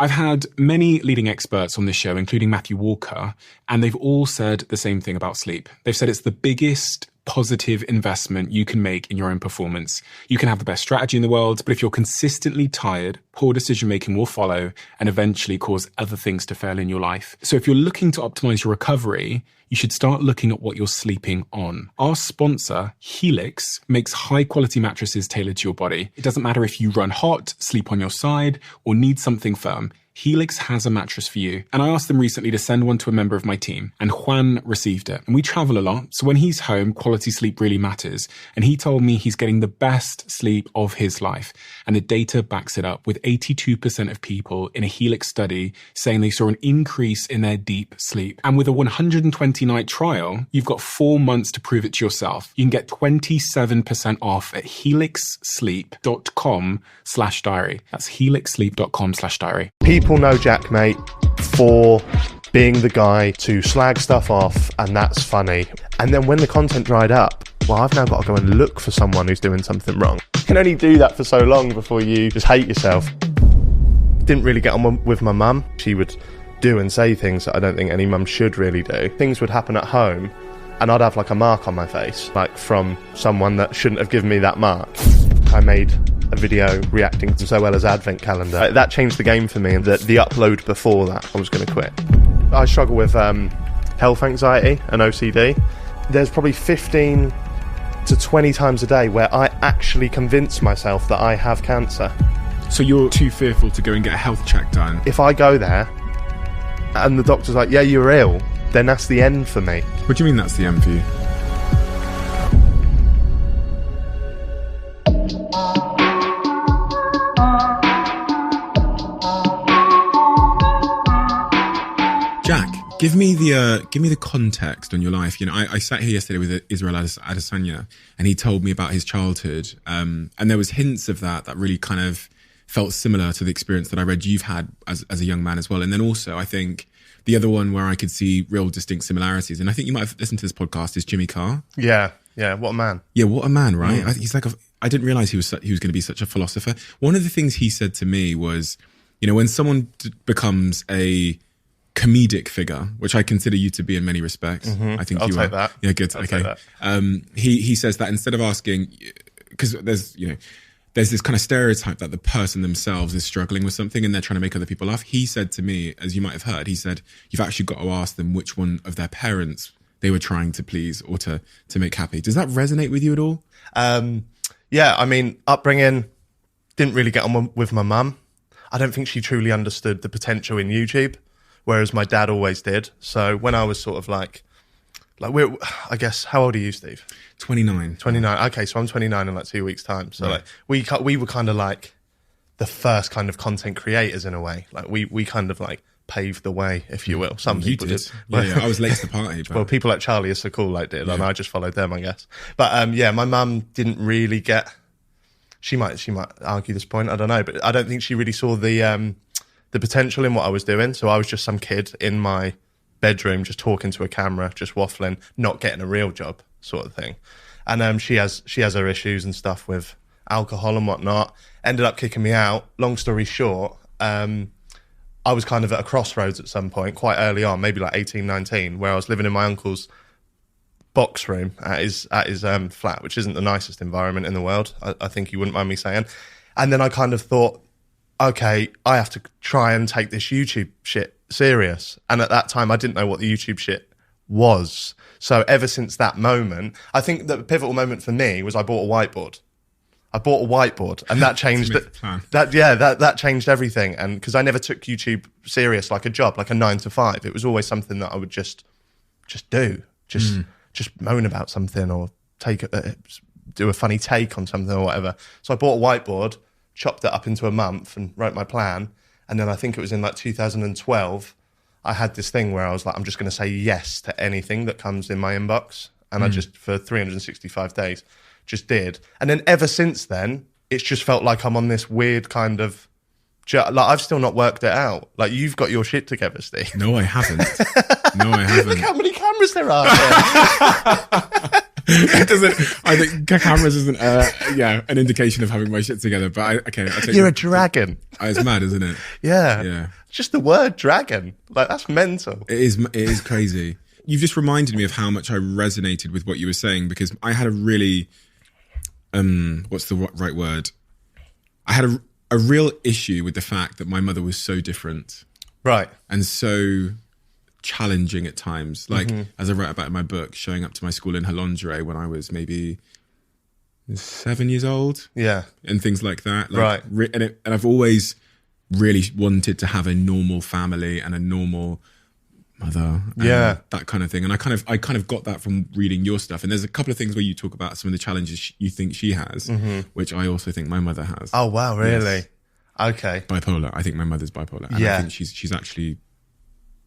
I've had many leading experts on this show, including Matthew Walker, and they've all said the same thing about sleep. They've said it's the biggest positive investment you can make in your own performance. You can have the best strategy in the world, but if you're consistently tired, poor decision-making will follow and eventually cause other things to fail in your life. So if you're looking to optimize your recovery, you should start looking at what you're sleeping on. Our sponsor, Helix, makes high-quality mattresses tailored to your body. It doesn't matter if you run hot, sleep on your side, or need something firm. Helix has a mattress for you. And I asked them recently to send one to a member of my team, and Juan received it. And we travel a lot, so when he's home, quality sleep really matters. And he told me he's getting the best sleep of his life. And the data backs it up, with 82% of people in a Helix study saying they saw an increase in their deep sleep. And with a 120-night trial, you've got 4 months to prove it to yourself. You can get 27% off at helixsleep.com/diary. That's helixsleep.com/diary. People know Jaackmaate for being the guy to slag stuff off, and that's funny. And then when the content dried up, well, I've now got to go and look for someone who's doing something wrong. You can only do that for so long before you just hate yourself. Didn't really get on with my mum. She would do and say things that I don't think any mum should really do. Things would happen at home, and I'd have like a mark on my face, like from someone that shouldn't have given me that mark. I made a video reacting to So Well as Advent Calendar. That changed the game for me, and the upload before that, I was going to quit. I struggle with health anxiety and OCD. There's probably 15 to 20 times a day where I actually convince myself that I have cancer. So you're too fearful to go and get a health check done? If I go there and the doctor's like, yeah, you're ill, then that's the end for me. What do you mean that's the end for you? Jack, give me the context on your life. You know, I sat here yesterday with Israel Adesanya, and he told me about his childhood, and there was hints of that really kind of felt similar to the experience that I read you've had as a young man as well. And then also, I think the other one where I could see real distinct similarities, and I think you might have listened to this podcast, is Jimmy Carr. Yeah, what a man. Yeah, what a man, right? He's like I didn't realize he was going to be such a philosopher. One of the things he said to me was, you know, when someone becomes a comedic figure, which I consider you to be in many respects. I think I'll you take are. that. Yeah, good. I'll Okay. take that. He says that instead of asking, because there's this kind of stereotype that the person themselves is struggling with something and they're trying to make other people laugh. He said to me, as you might have heard, he said, you've actually got to ask them which one of their parents they were trying to please or to make happy. Does that resonate with you at all? Yeah, I mean, upbringing, didn't really get on with my mum. I don't think she truly understood the potential in YouTube, whereas my dad always did. So when I was sort of like I guess, how old are you, Steve? 29. 29. Okay, so I'm 29 in like 2 weeks' time. So like we were kind of like the first kind of content creators in a way. Like we kind of like paved the way, if you will. Some people did. Yeah, I was late to the party. But... Well, people like Charlie is so cool like did, and I just followed them, I guess. But yeah, my mum didn't really get. She might argue this point. I don't know, but I don't think she really saw the potential in what I was doing. So I was just some kid in my bedroom, just talking to a camera, just waffling, not getting a real job, sort of thing. And she has her issues and stuff with alcohol and whatnot. Ended up kicking me out. Long story short, I was kind of at a crossroads at some point, quite early on, maybe like 18, 19, where I was living in my uncle's box room at his flat, which isn't the nicest environment in the world, I think you wouldn't mind me saying. And then I kind of thought, okay, I have to try and take this YouTube shit serious. And at that time, I didn't know what the YouTube shit was. So ever since that moment, I think the pivotal moment for me was I bought a whiteboard. And that changed that changed everything. And because I never took YouTube serious like a job, like a 9 to 5. It was always something that I would just do, just moan about something or do a funny take on something or whatever. So I bought a whiteboard, chopped it up into a month and wrote my plan. And then I think it was in like 2012, I had this thing where I was like, I'm just going to say yes to anything that comes in my inbox. And I just, for 365 days, just did. And then ever since then, it's just felt like I'm on this weird kind of, like I've still not worked it out. Like you've got your shit together, Steve. No, I haven't. Look how many cameras there are. It doesn't. I think cameras isn't, an indication of having my shit together. But I take You're a dragon. It's mad, isn't it? Yeah. Yeah. Just the word dragon. Like, that's mental. It is crazy. You've just reminded me of how much I resonated with what you were saying, because I had a really, what's the right word? I had a real issue with the fact that my mother was so different. Right. And so challenging at times. Like, as I write about in my book, showing up to my school in her lingerie when I was maybe 7 years old. Yeah. And things like that. Right. And I've always really wanted to have a normal family and a normal mother. And that kind of thing. And I kind of got that from reading your stuff. And there's a couple of things where you talk about some of the challenges you think she has, which I also think my mother has. Oh, wow. Really? Yes. Okay. Bipolar. I think my mother's bipolar. And I think she's actually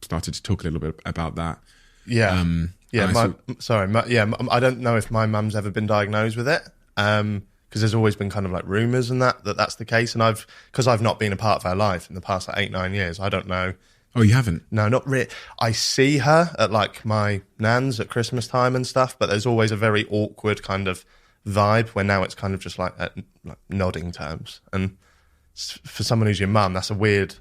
started to talk a little bit about that. Yeah. I don't know if my mum's ever been diagnosed with it. Because there's always been kind of like rumours and that's the case. And because I've not been a part of her life in the past like 8-9 years, I don't know. Oh, you haven't? No, not really. I see her at like my nan's at Christmas time and stuff, but there's always a very awkward kind of vibe where now it's kind of just like at like nodding terms. And for someone who's your mum, that's a weird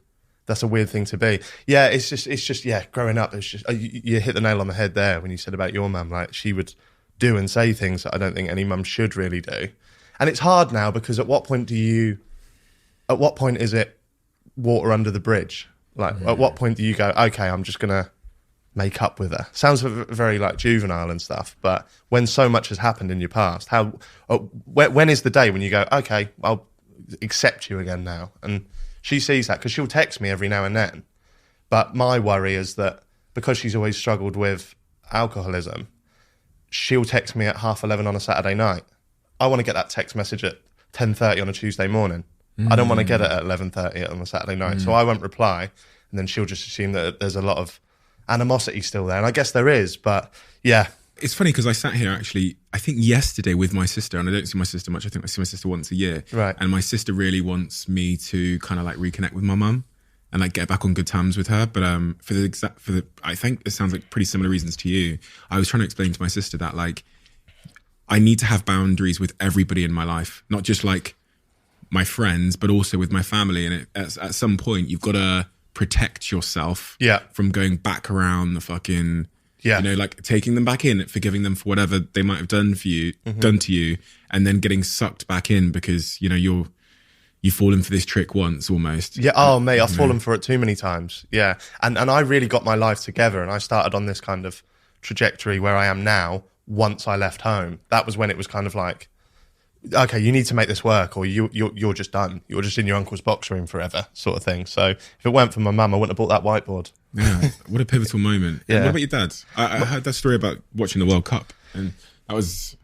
thing to be. Yeah, it's just growing up, it's just, you hit the nail on the head there when you said about your mum. Like, she would do and say things that I don't think any mum should really do. And it's hard now, because at what point is it water under the bridge? Like, at what point do you go, okay, I'm just going to make up with her? Sounds very like juvenile and stuff, but when so much has happened in your past, when is the day when you go, okay, I'll accept you again now? And she sees that, because she'll text me every now and then. But my worry is that because she's always struggled with alcoholism, she'll text me at 11:30 on a Saturday night. I want to get that text message at 10:30 on a Tuesday morning. I don't want to get it at 11:30 on a Saturday night. So I won't reply. And then she'll just assume that there's a lot of animosity still there. And I guess there is, but yeah. It's funny because I sat here actually, I think yesterday with my sister, and I don't see my sister much. I think I see my sister once a year. Right. And my sister really wants me to kind of like reconnect with my mum and like get back on good terms with her. But I think it sounds like pretty similar reasons to you. I was trying to explain to my sister that like, I need to have boundaries with everybody in my life, not just like my friends, but also with my family. And at some point, you've got to protect yourself from going back around the fucking, like taking them back in, forgiving them for whatever they might have done for you, done to you, and then getting sucked back in because, you've fallen for this trick once almost. Yeah. Oh, mate, I've fallen for it too many times. Yeah. And I really got my life together, and I started on this kind of trajectory where I am now once I left home. That was when it was kind of like, okay, you need to make this work, or you're just done. You're just in your uncle's box room forever, sort of thing. So if it weren't for my mum, I wouldn't have bought that whiteboard. Yeah, what a pivotal moment. Yeah. And what about your dad? I heard that story about watching the World Cup, and that was...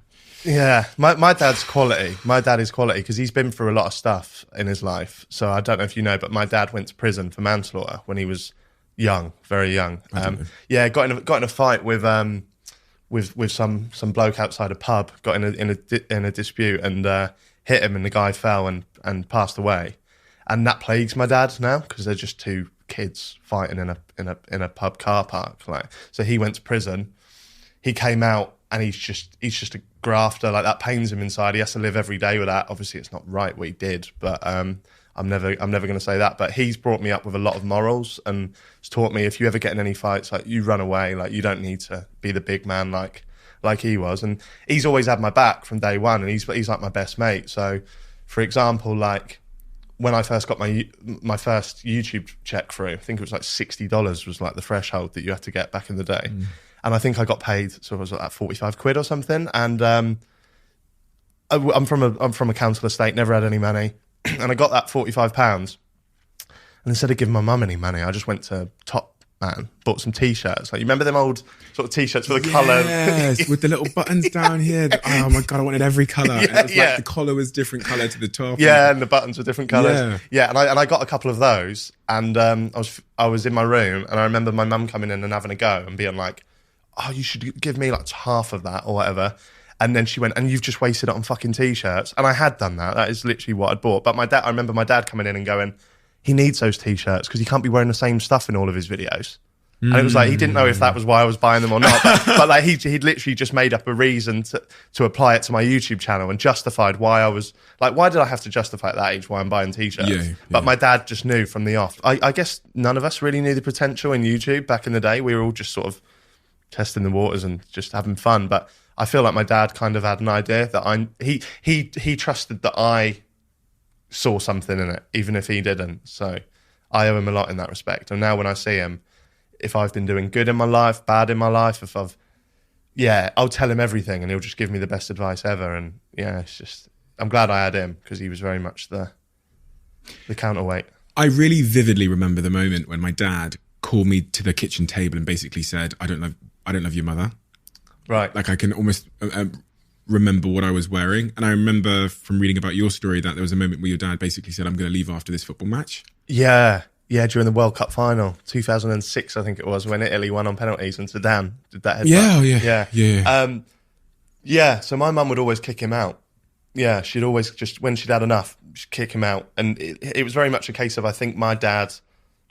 Yeah, my dad's quality. My dad is quality because he's been through a lot of stuff in his life. So I don't know if you know, but my dad went to prison for manslaughter when he was young, very young. Got in a fight with some bloke outside a pub, got in a dispute and hit him, and the guy fell and passed away. And that plagues my dad now because they're just two kids fighting in a pub car park. Like, so he went to prison. He came out and he's just a grafter. Like, that pains him inside. He has to live every day with that. Obviously, it's not right what he did, but I'm never going to say that. But he's brought me up with a lot of morals and has taught me, if you ever get in any fights, like, you run away. Like, you don't need to be the big man like he was. And he's always had my back from day one, and he's like my best mate. So, for example, like, when I first got my first YouTube check through, I think it was like $60 was like the threshold that you had to get back in the day. And I think I got paid, so it was like 45 quid or something. And I'm from a council estate, never had any money. And I got that £45. And instead of giving my mum any money, I just went to Top Man, bought some T-shirts. Like, you remember them old sort of T-shirts with the colour? Yes, with the little buttons down here. Oh my God, I wanted every colour. And it was like the collar was different colour to the top. Yeah, and the buttons were different colours. Yeah, and I got a couple of those. And I was in my room, and I remember my mum coming in and having a go and being like, oh, you should give me like half of that or whatever. And then she went, and you've just wasted it on fucking T-shirts. And I had done that. That is literally what I'd bought. But I remember my dad coming in and going, he needs those T-shirts because he can't be wearing the same stuff in all of his videos. And it was like, he didn't know if that was why I was buying them or not. But like, he'd literally just made up a reason to apply it to my YouTube channel and justified why I was like, why did I have to justify at that age why I'm buying t-shirts? Yeah. But my dad just knew from the off. I guess none of us really knew the potential in YouTube back in the day. We were all just sort of testing the waters and just having fun. But I feel like my dad kind of had an idea that he trusted that I saw something in it, even if he didn't. So I owe him a lot in that respect. And now when I see him, if I've been doing good in my life, bad in my life, I'll tell him everything and he'll just give me the best advice ever. And yeah, it's just, I'm glad I had him because he was very much the counterweight. I really vividly remember the moment when my dad called me to the kitchen table and basically said, I don't love your mother. Right. Like I can almost remember what I was wearing. And I remember from reading about your story that there was a moment where your dad basically said, I'm going to leave after this football match. Yeah. Yeah, during the World Cup final, 2006, I think it was, when Italy won on penalties and Zidane did that headbutt. Yeah. So my mum would always kick him out. Yeah, she'd always just, when she'd had enough, she'd kick him out. And it was very much a case of, I think my dad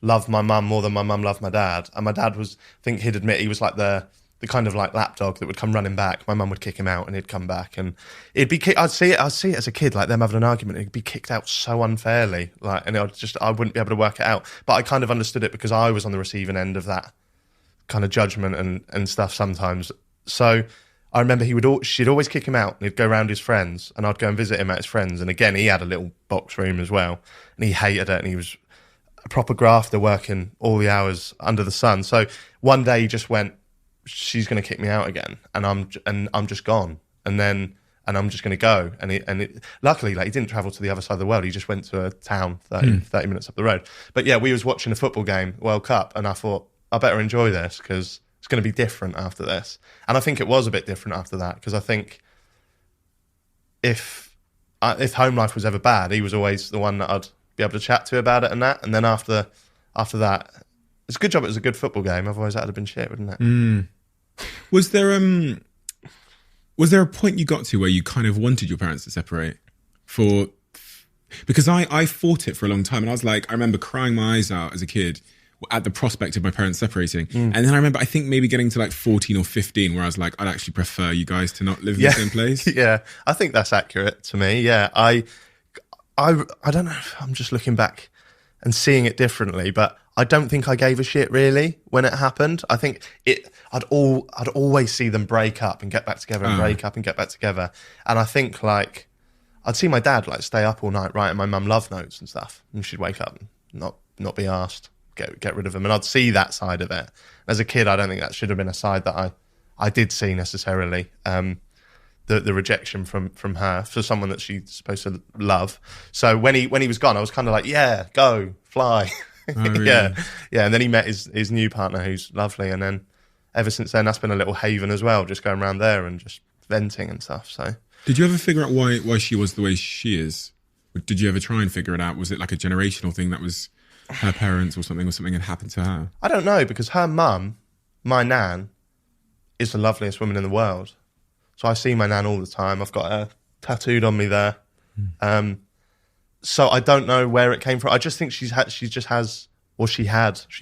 loved my mum more than my mum loved my dad. And my dad was, I think he'd admit, he was like the kind of like lapdog that would come running back. My mum would kick him out and he'd come back and it'd be I'd see it as a kid, like them having an argument. It'd be kicked out so unfairly, like, and I wouldn't be able to work it out. But I kind of understood it because I was on the receiving end of that kind of judgment and stuff sometimes. So I remember she'd always kick him out and he'd go around his friends and I'd go and visit him at his friends. And again, he had a little box room as well and he hated it and he was a proper grafter working all the hours under the sun. So one day he just went, she's going to kick me out again and I'm just gone and I'm just going to go and luckily like he didn't travel to the other side of the world. He just went to a town 30 minutes up the road. But yeah, we was watching a football game, World Cup, and I thought I better enjoy this because it's going to be different after this. And I think it was a bit different after that because I think if home life was ever bad, he was always the one that I'd be able to chat to about it and that. And then after that, it's a good job it was a good football game. Otherwise that'd have been shit, wouldn't it? Was there a point you got to where you kind of wanted your parents to separate? Because I fought it for a long time and I was like, I remember crying my eyes out as a kid at the prospect of my parents separating. And then I remember I think maybe getting to like 14 or 15 where I was like, I'd actually prefer you guys to not live in the same place. Yeah, I think that's accurate to me. Yeah, I don't know if I'm just looking back and seeing it differently, but I don't think I gave a shit really when it happened. I think I'd always see them break up and get back together and break up and get back together. And I think like I'd see my dad like stay up all night writing my mum love notes and stuff, and she'd wake up and not be asked, get rid of them. And I'd see that side of it. As a kid, I don't think that should have been a side that I did see necessarily. The rejection from her for someone that she's supposed to love. So when he was gone, I was kind of like, yeah, go fly. Oh, really? Yeah. And then he met his new partner, who's lovely. And then ever since then, that's been a little haven as well, just going around there and just venting and stuff. So, did you ever figure out why she was the way she is? Did you ever try and figure it out? Was it like a generational thing that was her parents or something had happened to her? I don't know, because her mum, my nan, is the loveliest woman in the world. So I see my nan all the time. I've got her tattooed on me there. So I don't know where it came from. I just think she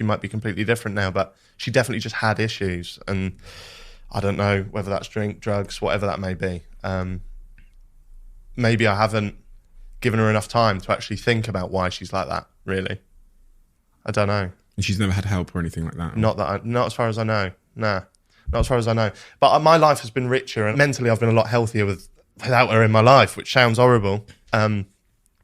might be completely different now, but she definitely just had issues. And I don't know whether that's drink, drugs, whatever that may be. Maybe I haven't given her enough time to actually think about why she's like that, really. I don't know. And she's never had help or anything like that? Not as far as I know. Nah, not as far as I know. But my life has been richer, and mentally I've been a lot healthier without her in my life, which sounds horrible.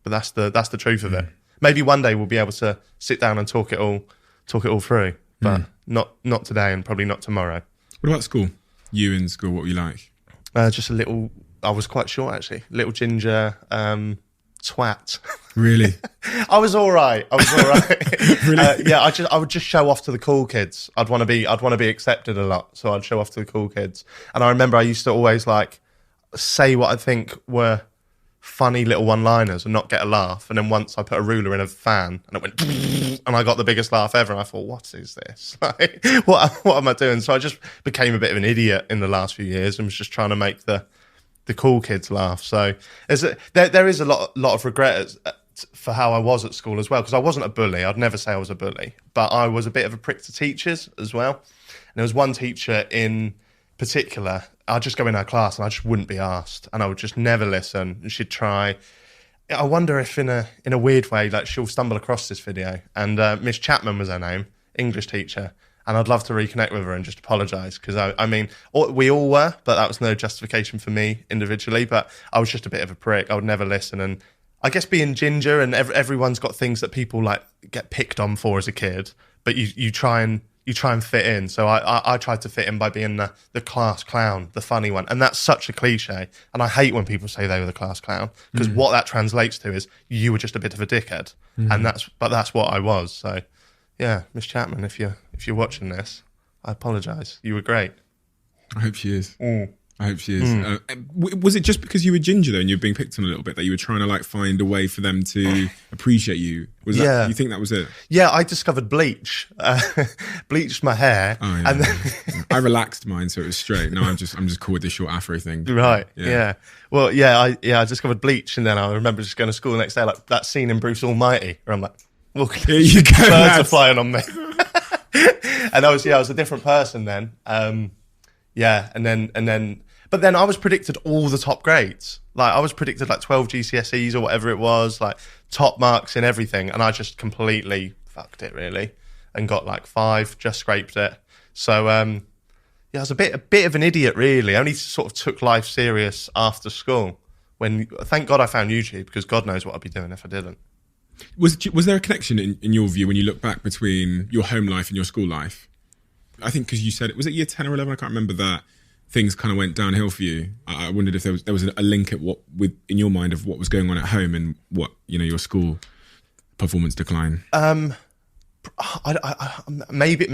But that's the truth of it. Maybe one day we'll be able to sit down and talk it all through, but not today and probably not tomorrow. What about school? You in school, what were you like? Just a little. I was quite short actually. Little ginger twat. Really? I was all right. Really? Yeah. I would just show off to the cool kids. I'd want to be accepted a lot, so I'd show off to the cool kids. And I remember I used to always like say what I think were funny little one-liners and not get a laugh. And then once I put a ruler in a fan and it went and I got the biggest laugh ever. And I thought, what is this? Like, what am I doing? So I just became a bit of an idiot in the last few years and was just trying to make the cool kids laugh. So there is a lot of regret for how I was at school as well, because I wasn't a bully. I'd never say I was a bully, but I was a bit of a prick to teachers as well. And there was one teacher in particular, I'd just go in her class and I just wouldn't be asked, and I would just never listen, and she'd try. I wonder if in a weird way, like, she'll stumble across this video. And Miss Chapman was her name, English teacher, and I'd love to reconnect with her and just apologise, because I mean, we all were, but that was no justification for me individually. But I was just a bit of a prick. I would never listen, and I guess being ginger, and everyone's got things that people like get picked on for as a kid, but you try and fit in. So I tried to fit in by being the class clown, the funny one. And that's such a cliche. And I hate when people say they were the class clown, because what that translates to is you were just a bit of a dickhead. And that's what I was. So yeah, Miss Chapman, if you're watching this, I apologise. You were great. I hope she is. I hope she is. Was it just because you were ginger though, and you were being picked on a little bit, that you were trying to like find a way for them to appreciate you? That, you think that was it? Yeah, I discovered bleach, bleached my hair, and then I relaxed mine so it was straight. No, I'm just cool with the short afro thing. Right? Yeah. Well, I discovered bleach, and then I remember just going to school the next day, like that scene in Bruce Almighty, where I'm like, look, here you go, birds are flying on me, and I was a different person then. And then. But then I was predicted all the top grades. Like, I was predicted like 12 GCSEs or whatever it was, like top marks in everything. And I just completely fucked it, really, and got like 5, just scraped it. So, I was a bit of an idiot, really. I only sort of took life serious after school. Thank God I found YouTube, because God knows what I'd be doing if I didn't. Was there a connection in your view when you look back between your home life and your school life? I think because you said, was it year 10 or 11? I can't remember that. Things kind of went downhill for you. I wondered if there was a link at in your mind of what was going on at home and what, your school performance decline. Maybe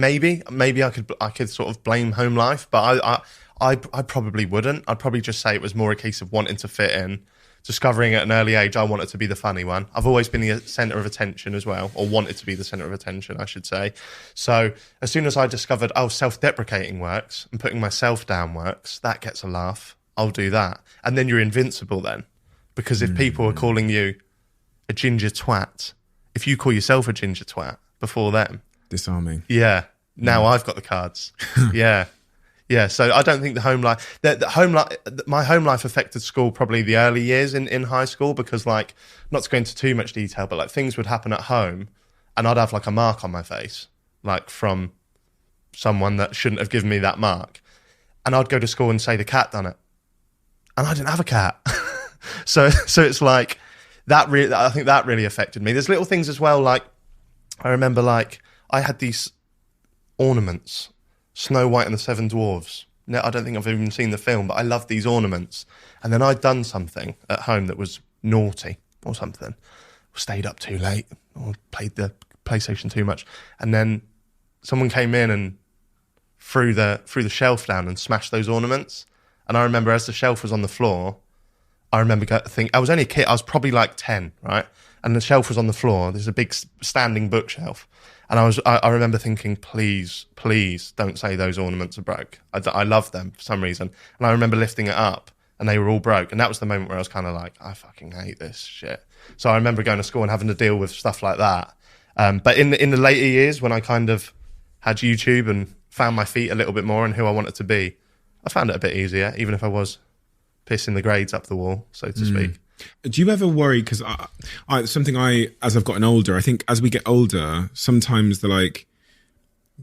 I could sort of blame home life, but I probably wouldn't. I'd probably just say it was more a case of wanting to fit in, discovering at an early age I wanted to be the funny one. I've always been the centre of attention as well, or wanted to be the centre of attention, I should say. So as soon as I discovered, self-deprecating works and putting myself down works, that gets a laugh, I'll do that. And then you're invincible then. Because if people are calling you a ginger twat, if you call yourself a ginger twat before them... Disarming. Yeah. Now I've got the cards. Yeah. Yeah, so I don't think my home life affected school probably the early years in high school, because, like, not to go into too much detail, but like things would happen at home and I'd have like a mark on my face, like from someone that shouldn't have given me that mark. And I'd go to school and say the cat done it. And I didn't have a cat. so it's like that I think that really affected me. There's little things as well, like I remember, like, I had these ornaments, Snow White and the Seven Dwarfs. No, I don't think I've even seen the film, but I loved these ornaments. And then I'd done something at home that was naughty or something. Stayed up too late or played the PlayStation too much. And then someone came in and threw the shelf down and smashed those ornaments. And I remember as the shelf was on the floor, I remember thinking, I was only a kid, I was probably like 10, right? And the shelf was on the floor. There's a big standing bookshelf. And I remember thinking, please don't say those ornaments are broke. I love them for some reason. And I remember lifting it up and they were all broke. And that was the moment where I was kind of like, I fucking hate this shit. So I remember going to school and having to deal with stuff like that. But in the later years, when I kind of had YouTube and found my feet a little bit more and who I wanted to be, I found it a bit easier, even if I was pissing the grades up the wall, so to speak. Do you ever worry, because as I've gotten older, I think as we get older, sometimes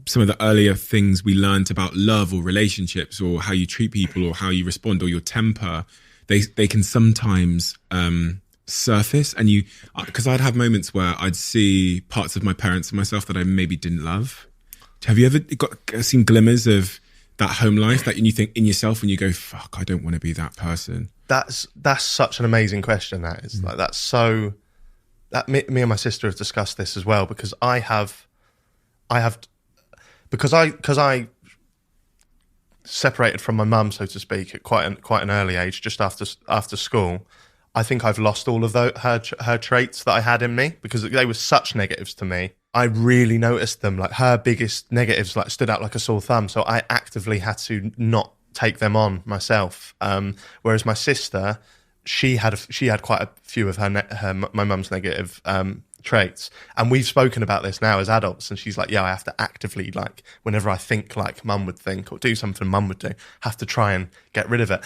some of the earlier things we learned about love or relationships or how you treat people or how you respond or your temper, they can sometimes surface. And because I'd have moments where I'd see parts of my parents and myself that I maybe didn't love. Have you ever seen glimmers of that home life that you think in yourself and you go, fuck, I don't want to be that person? That's such an amazing question. That is like, that's so, that me and my sister have discussed this as well, because because I separated from my mum, so to speak, at quite an early age, just after school. I think I've lost all of her traits that I had in me, because they were such negatives to me. I really noticed them. Like, her biggest negatives stood out like a sore thumb. So I actively had to not take them on myself. Whereas my sister she had quite a few of my mum's negative traits, and we've spoken about this now as adults, and she's like, yeah, I have to actively, like, whenever I think like mum would think or do something mum would do, have to try and get rid of it.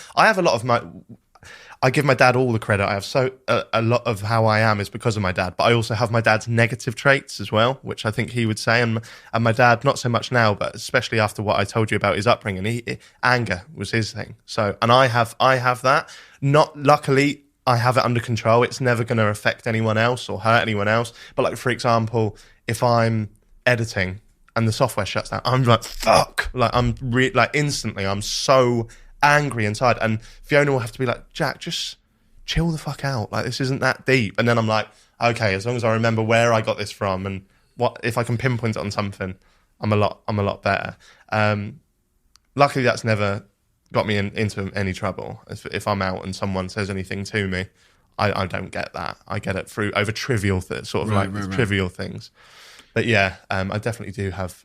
I give my dad all the credit. I have a lot of how I am is because of my dad, but I also have my dad's negative traits as well, which I think he would say. And my dad, not so much now, but especially after what I told you about his upbringing, anger was his thing. So, and I have that. Not luckily, I have it under control. It's never going to affect anyone else or hurt anyone else. But like, for example, if I'm editing and the software shuts down, I'm like, fuck. Like, instantly, I'm so angry inside, and Fiona will have to be like, Jack, just chill the fuck out, like, this isn't that deep. And then I'm like, okay, as long as I remember where I got this from and what, if I can pinpoint it on something, I'm a lot better. Luckily that's never got me into any trouble. If I'm out and someone says anything to me, I don't get that. I get it through over trivial trivial things. But yeah, I definitely do have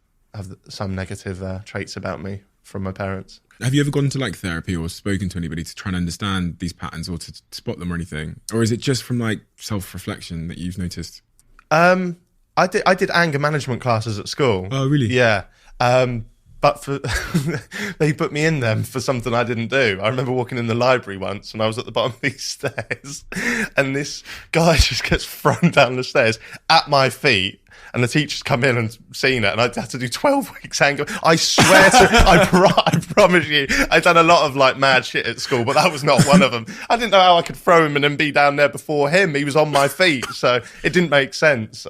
some negative traits about me from my parents. Have you ever gone to like therapy or spoken to anybody to try and understand these patterns or to spot them or anything? Or is it just from like self-reflection that you've noticed? I did anger management classes at school. Oh, really? Yeah. But they put me in them for something I didn't do. I remember walking in the library once and I was at the bottom of these stairs and this guy just gets thrown down the stairs at my feet. And the teachers come in and seen it, and I had to do 12 weeks anger. I swear to, I promise you, I've done a lot of like mad shit at school, but that was not one of them. I didn't know how I could throw him and then be down there before him. He was on my feet, so it didn't make sense.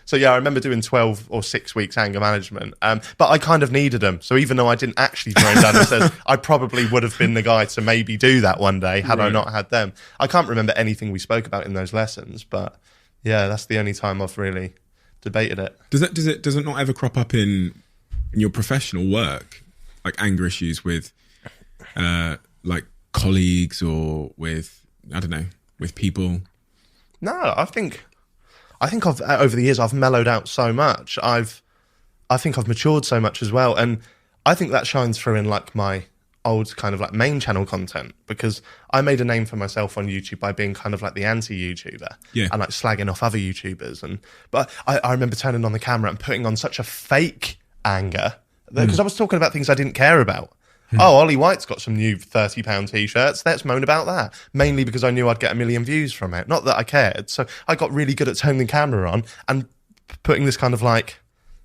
So yeah, I remember doing 12 or 6 weeks anger management, but I kind of needed them. So even though I didn't actually throw him down the stairs, I probably would have been the guy to maybe do that one day had I not had them. I can't remember anything we spoke about in those lessons, but yeah, that's the only time I've really debated it. Does it not ever crop up in your professional work, like anger issues with like colleagues or with, I don't know, with people? No, I think I've over the years I've mellowed out so much. I think I've matured so much as well, and I think that shines through in like my old kind of like main channel content, because I made a name for myself on YouTube by being kind of like the anti-YouTuber and like slagging off other YouTubers. But I remember turning on the camera and putting on such a fake anger because I was talking about things I didn't care about. Oh, Ollie White's got some new £30 t-shirts. Let's moan about that. Mainly because I knew I'd get 1 million views from it. Not that I cared. So I got really good at turning the camera on and putting this kind of like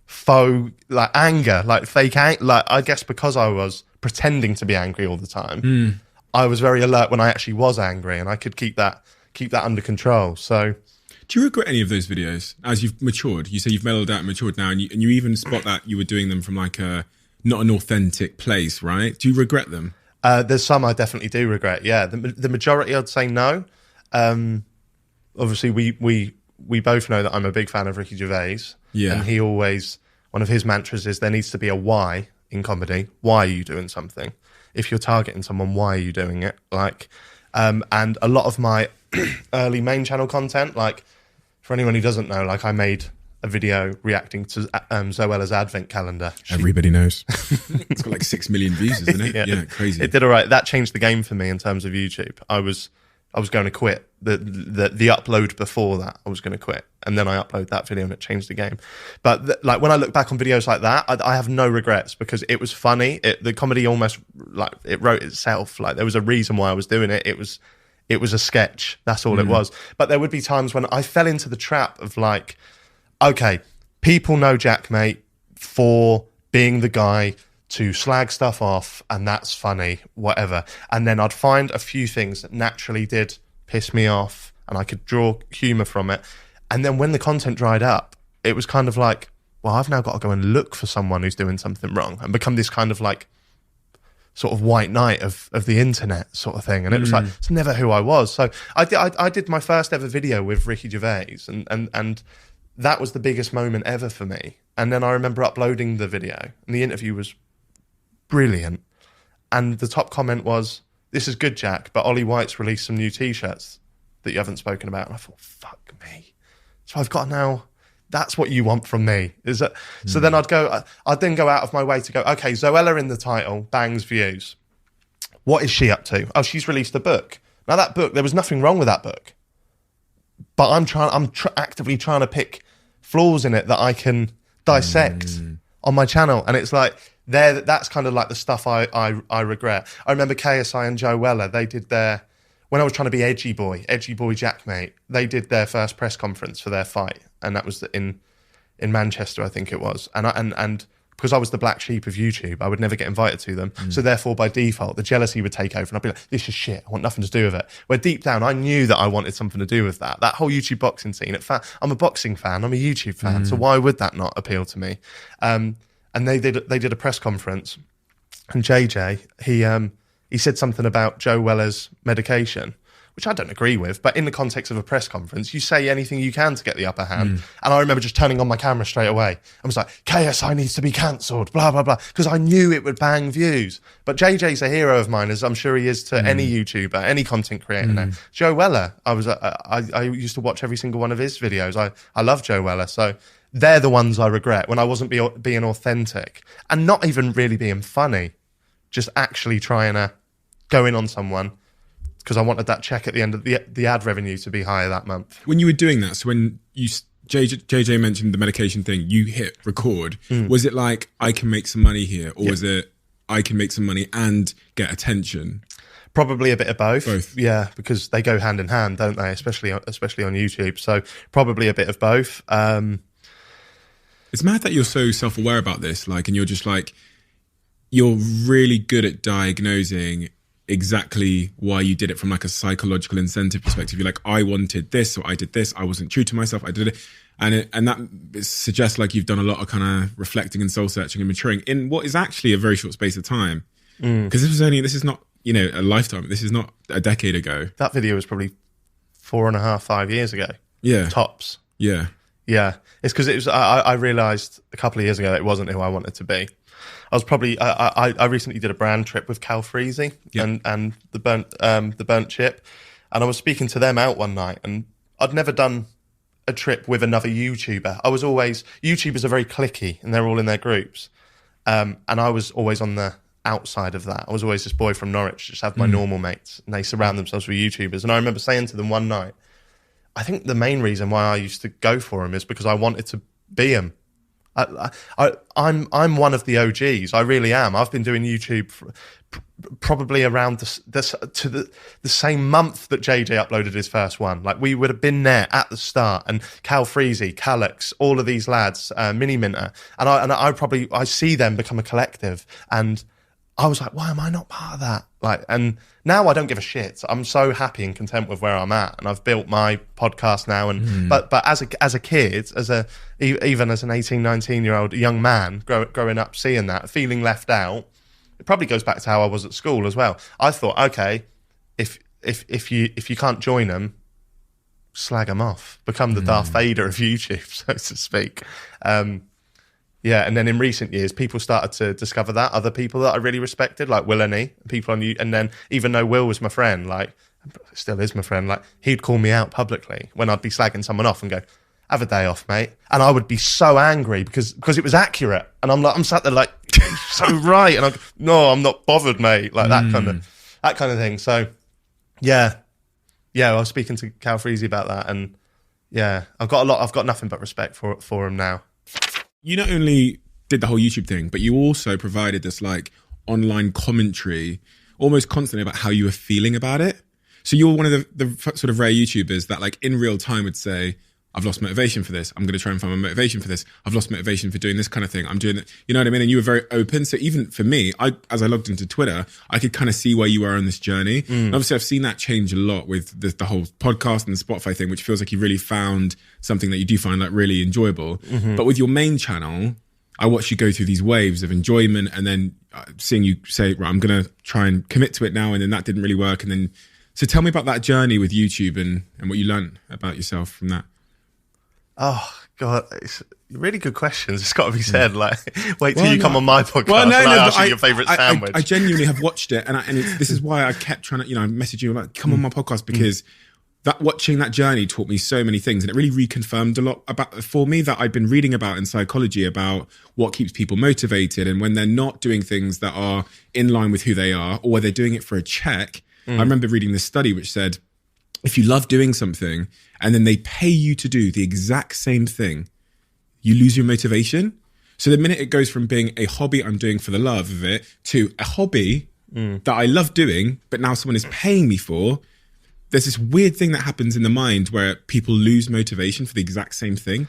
faux like anger, like fake anger. Like, I guess because I was pretending to be angry all the time, I was very alert when I actually was angry, and I could keep that under control. So, do you regret any of those videos as you've matured? You say you've mellowed out and matured now, and you even spot that you were doing them from like a not an authentic place, right? Do you regret them? There's some I definitely do regret. Yeah, the majority I'd say no. Obviously, we both know that I'm a big fan of Ricky Gervais. Yeah, and he always, one of his mantras is there needs to be a why in comedy. Why are you doing something? If you're targeting someone, why are you doing it? Like, and a lot of my early main channel content, like for anyone who doesn't know, like I made a video reacting to Zoella's advent calendar. Everybody knows. It's got like 6 million views, isn't it? Yeah, crazy. It did all right. That changed the game for me in terms of YouTube. I was going to quit. The upload before that, I was going to quit. And then I upload that video and it changed the game. But like when I look back on videos like that, I have no regrets because it was funny. The comedy almost like it wrote itself. Like there was a reason why I was doing it. It was a sketch. That's all it was. But there would be times when I fell into the trap of like, okay, people know Jaackmaate for being the guy to slag stuff off and that's funny, whatever. And then I'd find a few things that naturally did piss me off and I could draw humour from it. And then when the content dried up, it was kind of like, well, I've now got to go and look for someone who's doing something wrong and become this kind of like sort of white knight of the internet sort of thing. And it was like, it's never who I was. So I did my first ever video with Ricky Gervais and that was the biggest moment ever for me. And then I remember uploading the video and the interview was brilliant. And the top comment was, this is good, Jack, but Ollie White's released some new t-shirts that you haven't spoken about. And I thought, fuck me. So I've got now, that's what you want from me. Is that? So then I'd then go out of my way to go, okay, Zoella in the title, bangs views. What is she up to? Oh, she's released a book. Now that book, there was nothing wrong with that book, but I'm actively trying to pick flaws in it that I can dissect on my channel. And it's like, that's kind of like the stuff I regret. I remember KSI and Joe Weller, they did when I was trying to be Edgy Boy Jaackmaate, they did their first press conference for their fight. And that was in Manchester, I think it was. And because I was the black sheep of YouTube, I would never get invited to them. So therefore, by default, the jealousy would take over and I'd be like, this is shit. I want nothing to do with it. Where deep down, I knew that I wanted something to do with that. That whole YouTube boxing scene. I'm a boxing fan. I'm a YouTube fan. So why would that not appeal to me? And they did a press conference. And JJ, he said something about Joe Weller's medication, which I don't agree with, but in the context of a press conference, you say anything you can to get the upper hand. And I remember just turning on my camera straight away. I was like, KSI needs to be cancelled, blah, blah, blah, because I knew it would bang views. But JJ's a hero of mine, as I'm sure he is to any YouTuber, any content creator now. Joe Weller, I used to watch every single one of his videos. I love Joe Weller, so they're the ones I regret, when I wasn't being authentic and not even really being funny, just actually trying to go in on someone, because I wanted that check at the end of the ad revenue to be higher that month. When you were doing that, so when JJ mentioned the medication thing, you hit record. Was it like, I can make some money here? Or was it, I can make some money and get attention? Probably a bit of both. Both. Yeah, because they go hand in hand, don't they? Especially on YouTube. So probably a bit of both. It's mad that you're so self-aware about this, like, and you're just like, you're really good at diagnosing exactly why you did it from like a psychological incentive perspective. You're like, I wanted this, so I did this. I wasn't true to myself. I did it. And that suggests like you've done a lot of kind of reflecting and soul searching and maturing in what is actually a very short space of time. Because this is not, a lifetime. This is not a decade ago. That video was probably 4.5, 5 years ago. Yeah. Tops. Yeah. Yeah. It's because it was, I realised a couple of years ago that it wasn't who I wanted to be. I was probably, I recently did a brand trip with Cal Freezy and the burnt chip. And I was speaking to them out one night, and I'd never done a trip with another YouTuber. YouTubers are very cliquey and they're all in their groups. And I was always on the outside of that. I was always this boy from Norwich, just have my normal mates, and they surround themselves with YouTubers. And I remember saying to them one night, I think the main reason why I used to go for them is because I wanted to be them. I'm one of the OGs. I really am. I've been doing YouTube for probably around the same month that JJ uploaded his first one. Like, we would have been there at the start. And Cal Freezy, Calix, all of these lads, Mini Minter, and I see them become a collective. And I was like, why am I not part of that? Like, and now I don't give a shit. I'm so happy and content with where I'm at, and I've built my podcast now. And but as a kid, even as an 18, 19-year-old young man growing up, seeing that, feeling left out, it probably goes back to how I was at school as well. I thought, okay, if you can't join them, slag them off, become the Darth Vader of YouTube, so to speak. Yeah, and then in recent years, people started to discover that, other people that I really respected, like Will and E, people on you. And then even though Will was my friend, like, still is my friend, like, he'd call me out publicly when I'd be slagging someone off and go, have a day off, mate. And I would be so angry because it was accurate. And I'm sat there like, so right. And no, I'm not bothered, mate. Like that kind of thing. So yeah, I was speaking to Cal Freezy about that, and yeah, I've got nothing but respect for him now. You not only did the whole YouTube thing, but you also provided this like online commentary almost constantly about how you were feeling about it. So you're one of the sort of rare YouTubers that like in real time would say, I've lost motivation for this. I'm going to try and find my motivation for this. I've lost motivation for doing this kind of thing. I'm doing it. You know what I mean? And you were very open. So even for me, as I logged into Twitter, I could kind of see where you were on this journey. And obviously I've seen that change a lot with the whole podcast and the Spotify thing, which feels like you really found something that you do find like really enjoyable. But with your main channel, I watched you go through these waves of enjoyment, and then seeing you say, right, I'm going to try and commit to it now. And then that didn't really work. And then, so tell me about that journey with YouTube and what you learned about yourself from that. Oh God, it's really good questions. It's got to be said. Like, wait till you come on my podcast. Well, no, and I ask you your favorite sandwich. I genuinely have watched it, and this is why I kept trying to, message you like, come on my podcast, because watching that journey taught me so many things, and it really reconfirmed a lot for me that I'd been reading about in psychology about what keeps people motivated, and when they're not doing things that are in line with who they are, or where they're doing it for a check, I remember reading this study which said, if you love doing something and then they pay you to do the exact same thing, you lose your motivation. So the minute it goes from being a hobby I'm doing for the love of it to a hobby that I love doing, but now someone is paying me for, there's this weird thing that happens in the mind where people lose motivation for the exact same thing.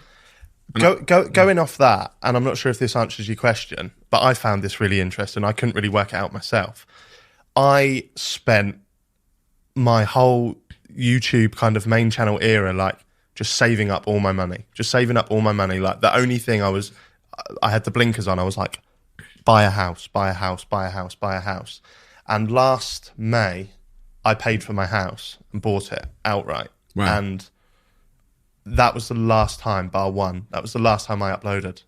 Going off that, and I'm not sure if this answers your question, but I found this really interesting. I couldn't really work it out myself. I spent my whole YouTube kind of main channel era like just saving up all my money. Like the only thing I had the blinkers on. I was like, buy a house. And last May, I paid for my house and bought it outright. Wow. And that was the last time, bar one, that was the last time I uploaded.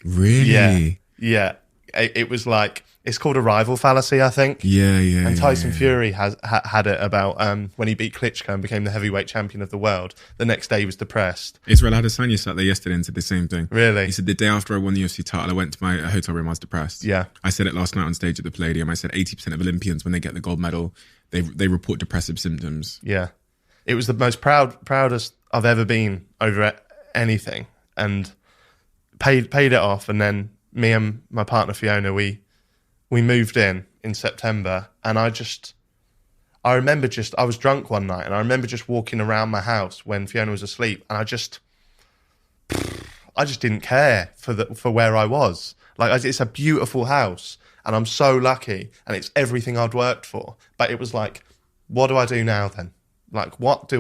Really? Yeah. It was like, it's called arrival fallacy, I think. Yeah. And Tyson Fury had it about when he beat Klitschko and became the heavyweight champion of the world. The next day he was depressed. Israel Adesanya sat there yesterday and said the same thing. Really? He said, the day after I won the UFC title, I went to my hotel room, I was depressed. Yeah. I said it last night on stage at the Palladium. I said 80% of Olympians, when they get the gold medal, they report depressive symptoms. Yeah. It was the most proudest I've ever been over anything, and paid it off. And then me and my partner Fiona, we moved in September, and I remember I was drunk one night, and I remember just walking around my house when Fiona was asleep, and I just didn't care for where I was. Like, it's a beautiful house, and I'm so lucky, and it's everything I'd worked for. But it was like, what do I do now then? Like, what?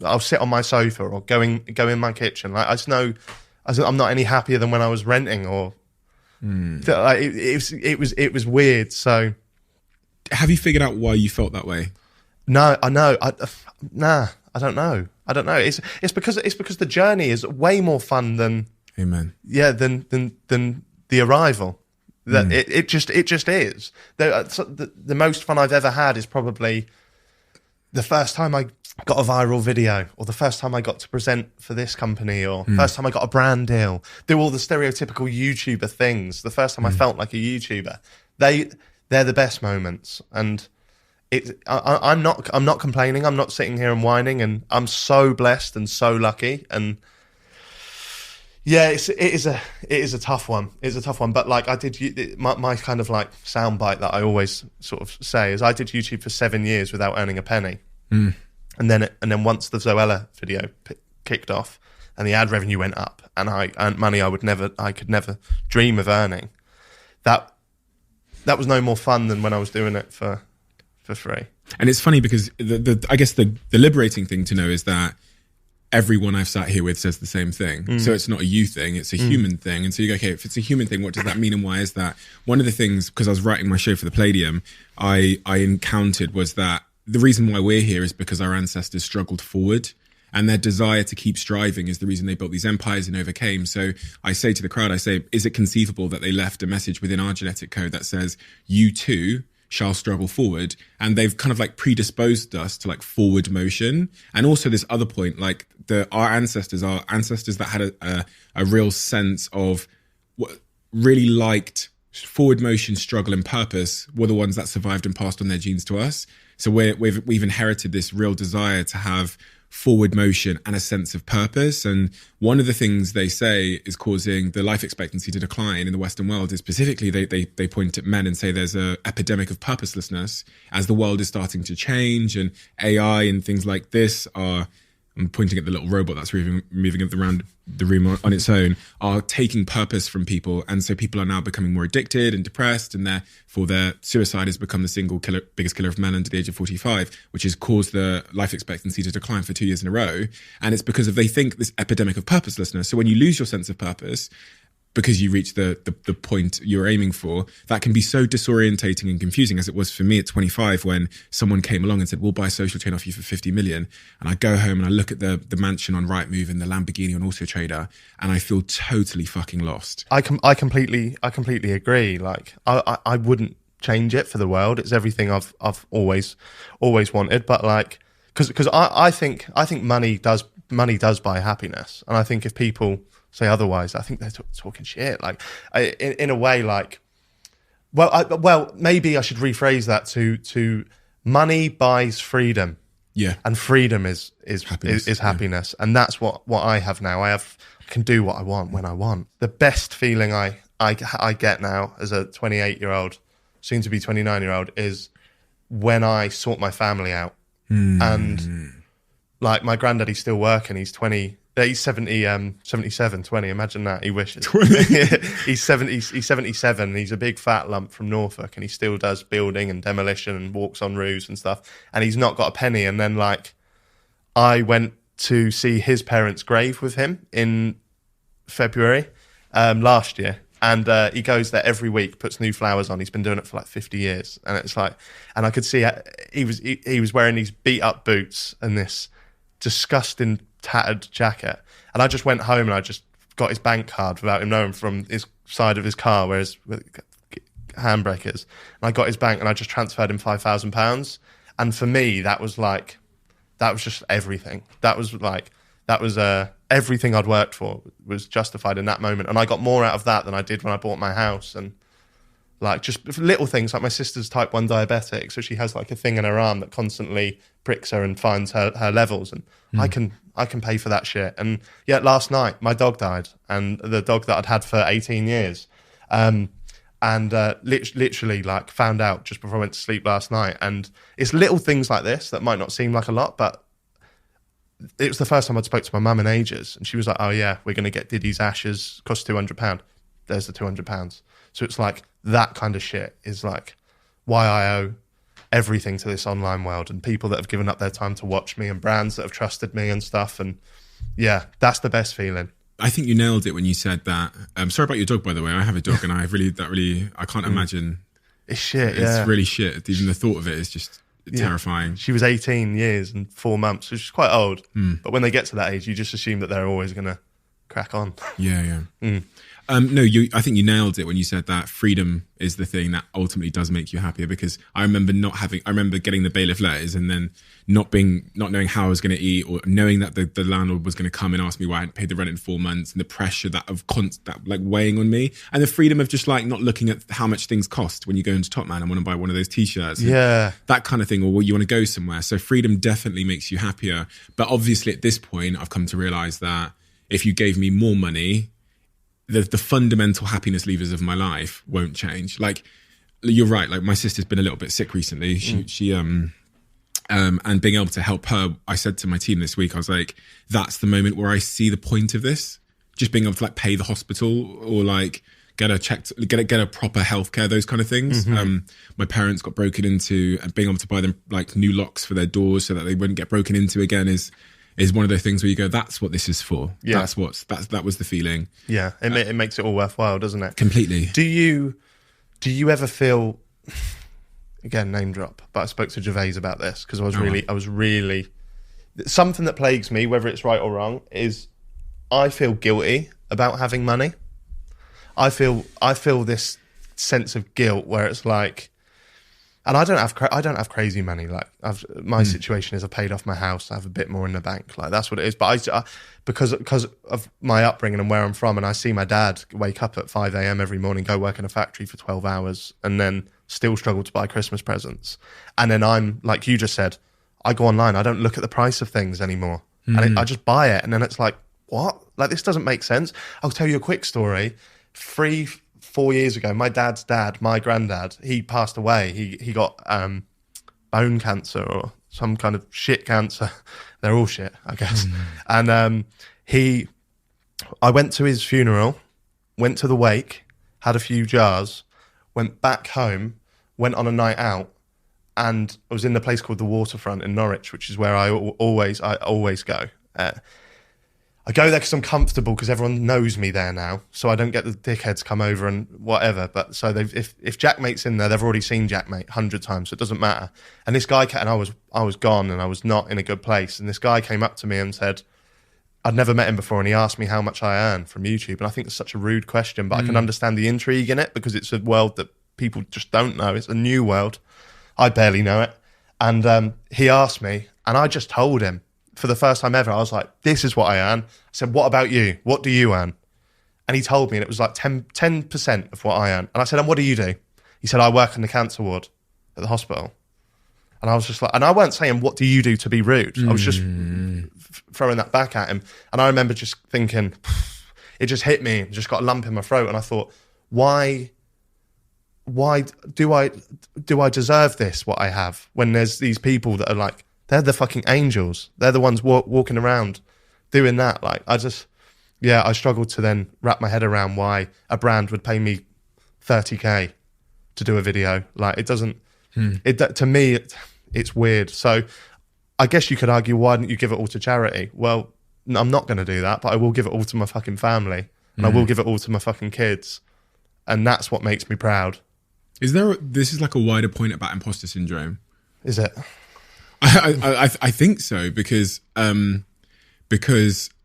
I'll sit on my sofa or go in my kitchen. Like, I just know I'm not any happier than when I was renting or. Like, it was weird. So, have you figured out why you felt that way? No, I know. I don't know. It's because the journey is way more fun than. Amen. Yeah, than the arrival. That it just is. The most fun I've ever had is probably the first time I got a viral video, or the first time I got to present for this company, or first time I got a brand deal, do all the stereotypical YouTuber things. The first time I felt like a YouTuber, they're the best moments. And I'm not complaining. I'm not sitting here and whining, and I'm so blessed and so lucky. And yeah, it is a tough one. It's a tough one. But like, I did my kind of like soundbite that I always sort of say is I did YouTube for 7 years without earning a penny. And then once the Zoella video kicked off and the ad revenue went up and I earned money I could never dream of earning, that was no more fun than when I was doing it for free. And it's funny because I guess the liberating thing to know is that everyone I've sat here with says the same thing. So it's not a you thing, it's a human thing. And so you go, okay, if it's a human thing, what does that mean and why is that? One of the things, because I was writing my show for the Palladium, I encountered was that the reason why we're here is because our ancestors struggled forward, and their desire to keep striving is the reason they built these empires and overcame. So I say to the crowd, I say, is it conceivable that they left a message within our genetic code that says, you too shall struggle forward? And they've kind of like predisposed us to like forward motion. And also this other point, like our ancestors that had a real sense of what really liked forward motion, struggle and purpose were the ones that survived and passed on their genes to us. So we've inherited this real desire to have forward motion and a sense of purpose. And one of the things they say is causing the life expectancy to decline in the Western world is specifically they point at men and say there's an epidemic of purposelessness as the world is starting to change, and AI and things like this are, I'm pointing at the little robot that's moving around the room on its own, are taking purpose from people. And so people are now becoming more addicted and depressed, and therefore their suicide has become the biggest killer of men under the age of 45, which has caused the life expectancy to decline for 2 years in a row. And it's because they think this epidemic of purposelessness. So when you lose your sense of purpose, because you reach the point you're aiming for, that can be so disorientating and confusing, as it was for me at 25 when someone came along and said, we'll buy Social Chain off you for 50 million. And I go home and I look at the mansion on Rightmove and the Lamborghini on Auto Trader, and I feel totally fucking lost. I completely agree. Like, I wouldn't change it for the world. It's everything I've always wanted. But like, because I think money does buy happiness. And I think if people say otherwise, I think they're talking shit. Like, in a way, like, Well, maybe I should rephrase that to money buys freedom. Yeah. And freedom is Happiness, happiness. And that's what I have now. I can do what I want when I want. The best feeling I get now as a 28-year-old, soon to be 29-year-old, is when I sort my family out. And like my granddaddy's still working. He's 77, 20. Imagine that. He wishes. 20? He's 77. He's a big fat lump from Norfolk, and he still does building and demolition and walks on roofs and stuff. And he's not got a penny. And then like I went to see his parents' grave with him in February last year. And he goes there every week, puts new flowers on. He's been doing it for like 50 years. And it's like, and I could see he was wearing these beat up boots and this disgusting tattered jacket. And I just went home and I just got his bank card without him knowing from his side of his car where his handbrakers. And I got his bank and I just transferred him £5,000. And for me, that was just everything. That was everything I'd worked for was justified in that moment. And I got more out of that than I did when I bought my house. And like just little things, like my sister's type 1 diabetic. So she has like a thing in her arm that constantly pricks her and finds her levels. And I can pay for that shit. And yet last night, my dog died. And the dog that I'd had for 18 years. Literally like found out just before I went to sleep last night. And it's little things like this that might not seem like a lot, but it was the first time I'd spoke to my mum in ages, and she was like, "Oh yeah, we're going to get Diddy's ashes. Cost £200. There's the £200." So it's like that kind of shit is like why I owe everything to this online world and people that have given up their time to watch me and brands that have trusted me and stuff. And yeah, that's the best feeling. I think you nailed it when you said that. Sorry about your dog, by the way. I have a dog, and I can't imagine. It's shit. It's really shit. Even the thought of it is just terrifying. She was 18 years and 4 months, so she's quite old. But when they get to that age, you just assume that they're always going to crack on. Yeah. I think you nailed it when you said that freedom is the thing that ultimately does make you happier, because I remember getting the bailiff letters and then not knowing how I was going to eat, or knowing that the landlord was going to come and ask me why I hadn't paid the rent in 4 months, and the pressure that like weighing on me, and the freedom of just like not looking at how much things cost when you go into Top Man and want to buy one of those t-shirts. Yeah. That kind of thing, or you want to go somewhere. So freedom definitely makes you happier. But obviously at this point, I've come to realize that if you gave me more money, the fundamental happiness levers of my life won't change. Like, you're right. Like, my sister's been a little bit sick recently. She and being able to help her, I said to my team this week, I was like, that's the moment where I see the point of this. Just being able to like pay the hospital, or like get a proper healthcare, those kind of things. My parents got broken into, and being able to buy them like new locks for their doors so that they wouldn't get broken into again is one of those things where you go, that's what this is for. Yeah. That was the feeling. Yeah. It makes it all worthwhile, doesn't it? Completely. Do you ever feel, again, name drop, but I spoke to Gervais about this because I was really, something that plagues me, whether it's right or wrong, is I feel guilty about having money. I feel this sense of guilt where it's like, and I don't have crazy money. Like my situation is I paid off my house. I have a bit more in the bank. Like that's what it is. But I because of my upbringing and where I'm from, and I see my dad wake up at 5 a.m. every morning, go work in a factory for 12 hours, and then still struggle to buy Christmas presents. And then I'm like you just said, I go online. I don't look at the price of things anymore, and I just buy it. And then it's like, what? Like this doesn't make sense. I'll tell you a quick story. 4 years ago, my dad's dad, my granddad, he passed away. He got bone cancer or some kind of shit cancer. They're all shit, I guess. And I went to his funeral, went to the wake, had a few jars, went back home, went on a night out, and I was in the place called the Waterfront in Norwich, which is where I always go. I go there because I'm comfortable because everyone knows me there now, so I don't get the dickheads come over and whatever. But so if Jaackmate's in there, they've already seen Jaackmate 100 times, so it doesn't matter. And this guy, and I was gone and I was not in a good place. And this guy came up to me and said, I'd never met him before, and he asked me how much I earn from YouTube. And I think it's such a rude question, but I can understand the intrigue in it because it's a world that people just don't know. It's a new world. I barely know it. And he asked me, and I just told him. For the first time ever, I was like, this is what I earn. I said, what about you? What do you earn? And he told me, and it was like 10% of what I earn. And I said, and what do you do? He said, I work in the cancer ward at the hospital. And I was just like, and I weren't saying, what do you do to be rude? I was just throwing that back at him. And I remember just thinking, it just hit me, just got a lump in my throat. And I thought, why do I deserve this, what I have, when there's these people that are like, they're the fucking angels. They're the ones walking around doing that. Like, I struggled to then wrap my head around why a brand would pay me 30K to do a video. Like, it doesn't, to me, it's weird. So I guess you could argue, why didn't you give it all to charity? Well, I'm not going to do that, but I will give it all to my fucking family, and I will give it all to my fucking kids. And that's what makes me proud. This is like a wider point about imposter syndrome. Is it? I think so, because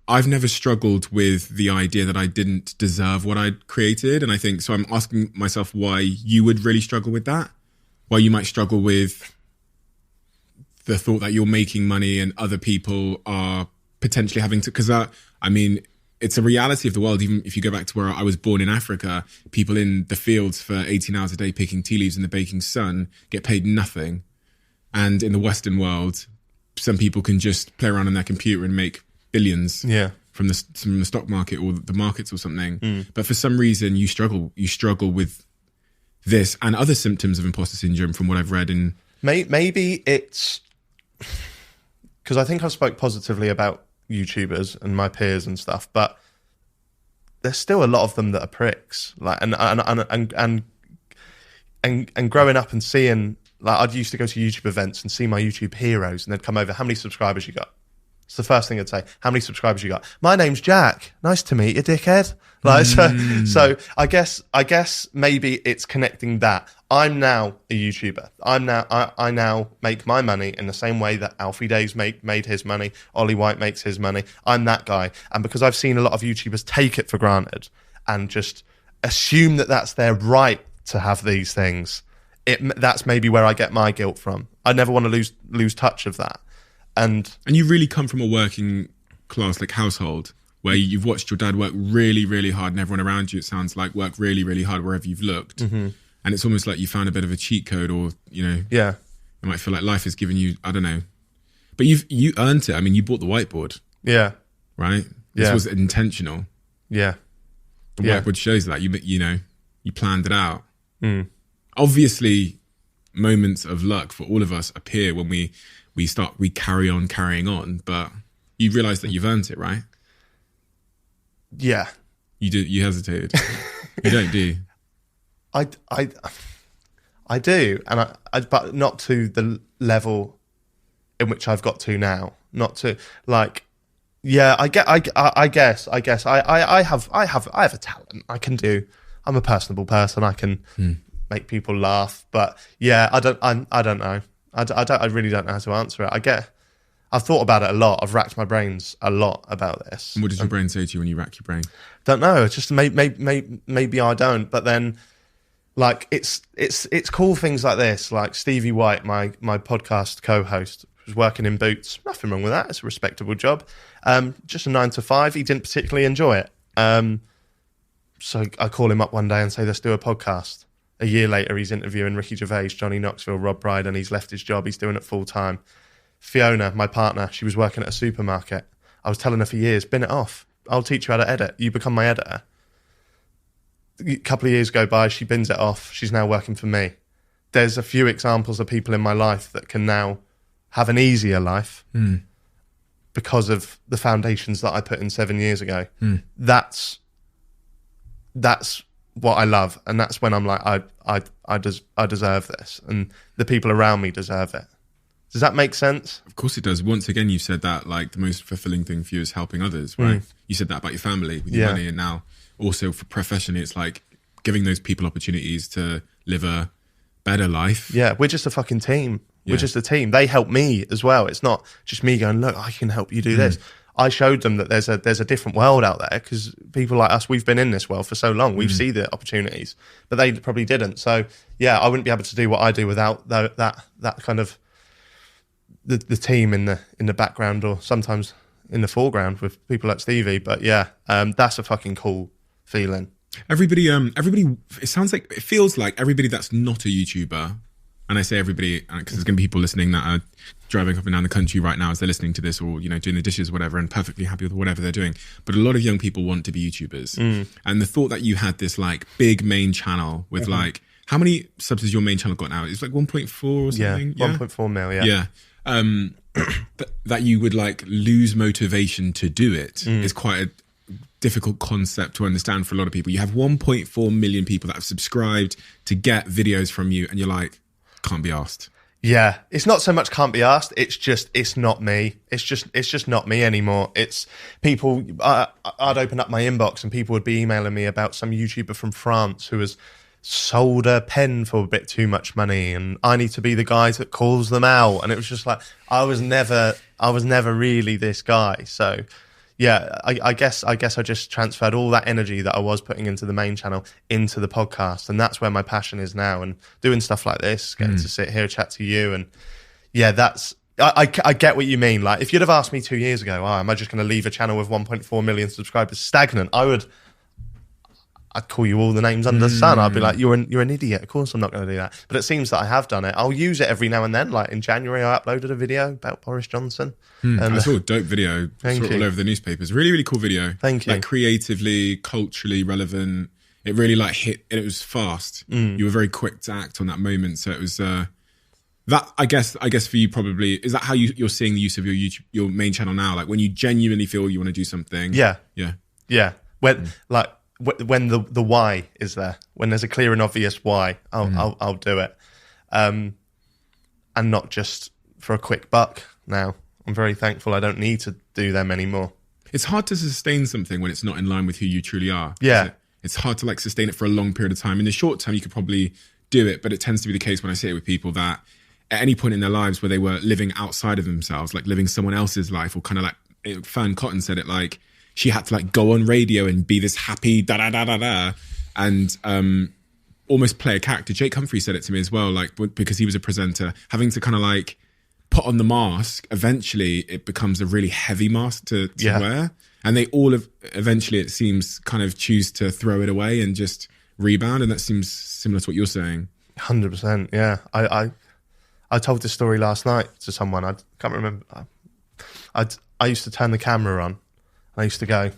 I've never struggled with the idea that I didn't deserve what I'd created. And I think, so I'm asking myself why you would really struggle with that, why you might struggle with the thought that you're making money and other people are potentially having to, because I mean, it's a reality of the world. Even if you go back to where I was born in Africa, people in the fields for 18 hours a day picking tea leaves in the baking sun get paid nothing. And in the Western world, some people can just play around on their computer and make billions from the stock market or the markets or something. But for some reason, you struggle with this and other symptoms of imposter syndrome from what I've read. And maybe it's because I think I spoke positively about YouTubers and my peers and stuff, but there's still a lot of them that are pricks. Like, and growing up and seeing, like, I used to go to YouTube events and see my YouTube heroes, and they'd come over. How many subscribers you got? It's the first thing I'd say. How many subscribers you got? My name's Jack. Nice to meet you, dickhead. Like, so I guess maybe it's connecting that. I'm now a YouTuber. I now make my money in the same way that Alfie Days made his money. Ollie White makes his money. I'm that guy. And because I've seen a lot of YouTubers take it for granted and just assume that that's their right to have these things, that's maybe where I get my guilt from. I never want to lose touch of that. And you really come from a working class like household where you've watched your dad work really, really hard, and everyone around you, it sounds like, work really, really hard wherever you've looked. And it's almost like you found a bit of a cheat code, or, you know, you might feel like life has given you, I don't know, but you earned it. I mean, you bought the whiteboard. Yeah. Right? This was intentional. Yeah. The whiteboard shows that you planned it out. Obviously, moments of luck for all of us appear when we carry on carrying on, but you realize that you've earned it, right? Yeah. You hesitated. You don't, do you? I do, and but not to the level in which I've got to now. Not to, like, I guess I have a talent. I'm a personable person. I can make people laugh, but I don't know. I really don't know how to answer it. I've thought about it a lot. I've racked my brains a lot about this. And what does your brain say to you when you rack your brain? Don't know. It's just maybe I don't. But then, like, it's cool things like this. Like Stevie White, my podcast co-host, was working in Boots. Nothing wrong with that. It's a respectable job. Just a 9 to 5. He didn't particularly enjoy it. So I call him up one day and say, let's do a podcast. A year later, he's interviewing Ricky Gervais, Johnny Knoxville, Rob Brydon, and he's left his job. He's doing it full time. Fiona, my partner, she was working at a supermarket. I was telling her for years, bin it off. I'll teach you how to edit. You become my editor. A couple of years go by, she bins it off. She's now working for me. There's a few examples of people in my life that can now have an easier life because of the foundations that I put in 7 years ago. That's what I love, and that's when I'm like, I deserve this, and the people around me deserve it. Does that make sense? Of course it does. Once again, you said that, like, the most fulfilling thing for you is helping others, right? You said that about your family with your money, and now also for professionally, it's like giving those people opportunities to live a better life. Yeah, we're just a fucking team. We're just a team. They help me as well. It's not just me going, look, I can help you do this. I showed them that there's a different world out there, because people like us, we've been in this world for so long. We've seen the opportunities, but they probably didn't. So I wouldn't be able to do what I do without that kind of the team in the background, or sometimes in the foreground with people like Stevie. But that's a fucking cool feeling. Everybody, it feels like everybody that's not a YouTuber, and I say everybody because there's going to be people listening that are driving up and down the country right now as they're listening to this, or doing the dishes, or whatever, and perfectly happy with whatever they're doing. But a lot of young people want to be YouTubers, and the thought that you had this like big main channel with like how many subs has your main channel got now? It's like 1.4 or something. Yeah, 1.4 mil. Yeah. That you would like lose motivation to do it is quite a difficult concept to understand for a lot of people. You have 1.4 million people that have subscribed to get videos from you, and you're like, can't be asked. Yeah, it's not so much can't be asked. It's not me. It's just not me anymore. It's people. I'd open up my inbox and people would be emailing me about some YouTuber from France who has sold a pen for a bit too much money, and I need to be the guy that calls them out. And it was just like I was never really this guy. So yeah, I guess I just transferred all that energy that I was putting into the main channel into the podcast, and that's where my passion is now. And doing stuff like this, getting to sit here, chat to you, and yeah, that's I get what you mean. Like if you'd have asked me 2 years ago, am I just going to leave a channel with 1.4 million subscribers stagnant? I'd call you all the names under the sun. I'd be like, you're an idiot. Of course I'm not going to do that. But it seems that I have done it. I'll use it every now and then. Like in January, I uploaded a video about Boris Johnson. I saw a dope video. Thank you. All over the newspapers. Really, really cool video. Thank you. Like creatively, culturally relevant. It really like hit, and it was fast. You were very quick to act on that moment. So it was that. I guess for you probably, is that how you're seeing the use of your main channel now? Like when you genuinely feel you want to do something. Yeah. Mm. When the why is there, when there's a clear and obvious why, I'll do it, and not just for a quick buck. Now I'm very thankful I don't need to do them anymore. It's hard to sustain something when it's not in line with who you truly are. Yeah, it's hard to like sustain it for a long period of time. In the short term, you could probably do it, but it tends to be the case when I see it with people that at any point in their lives where they were living outside of themselves, like living someone else's life, or kind of like Fern Cotton said it, like she had to like go on radio and be this happy da-da-da-da-da and almost play a character. Jake Humphrey said it to me as well, like because he was a presenter, having to kind of like put on the mask, eventually it becomes a really heavy mask to wear. And they all eventually, it seems, kind of choose to throw it away and just rebound. And that seems similar to what you're saying. 100%, yeah. I told this story last night to someone. I can't remember. I used to turn the camera on. I used to go,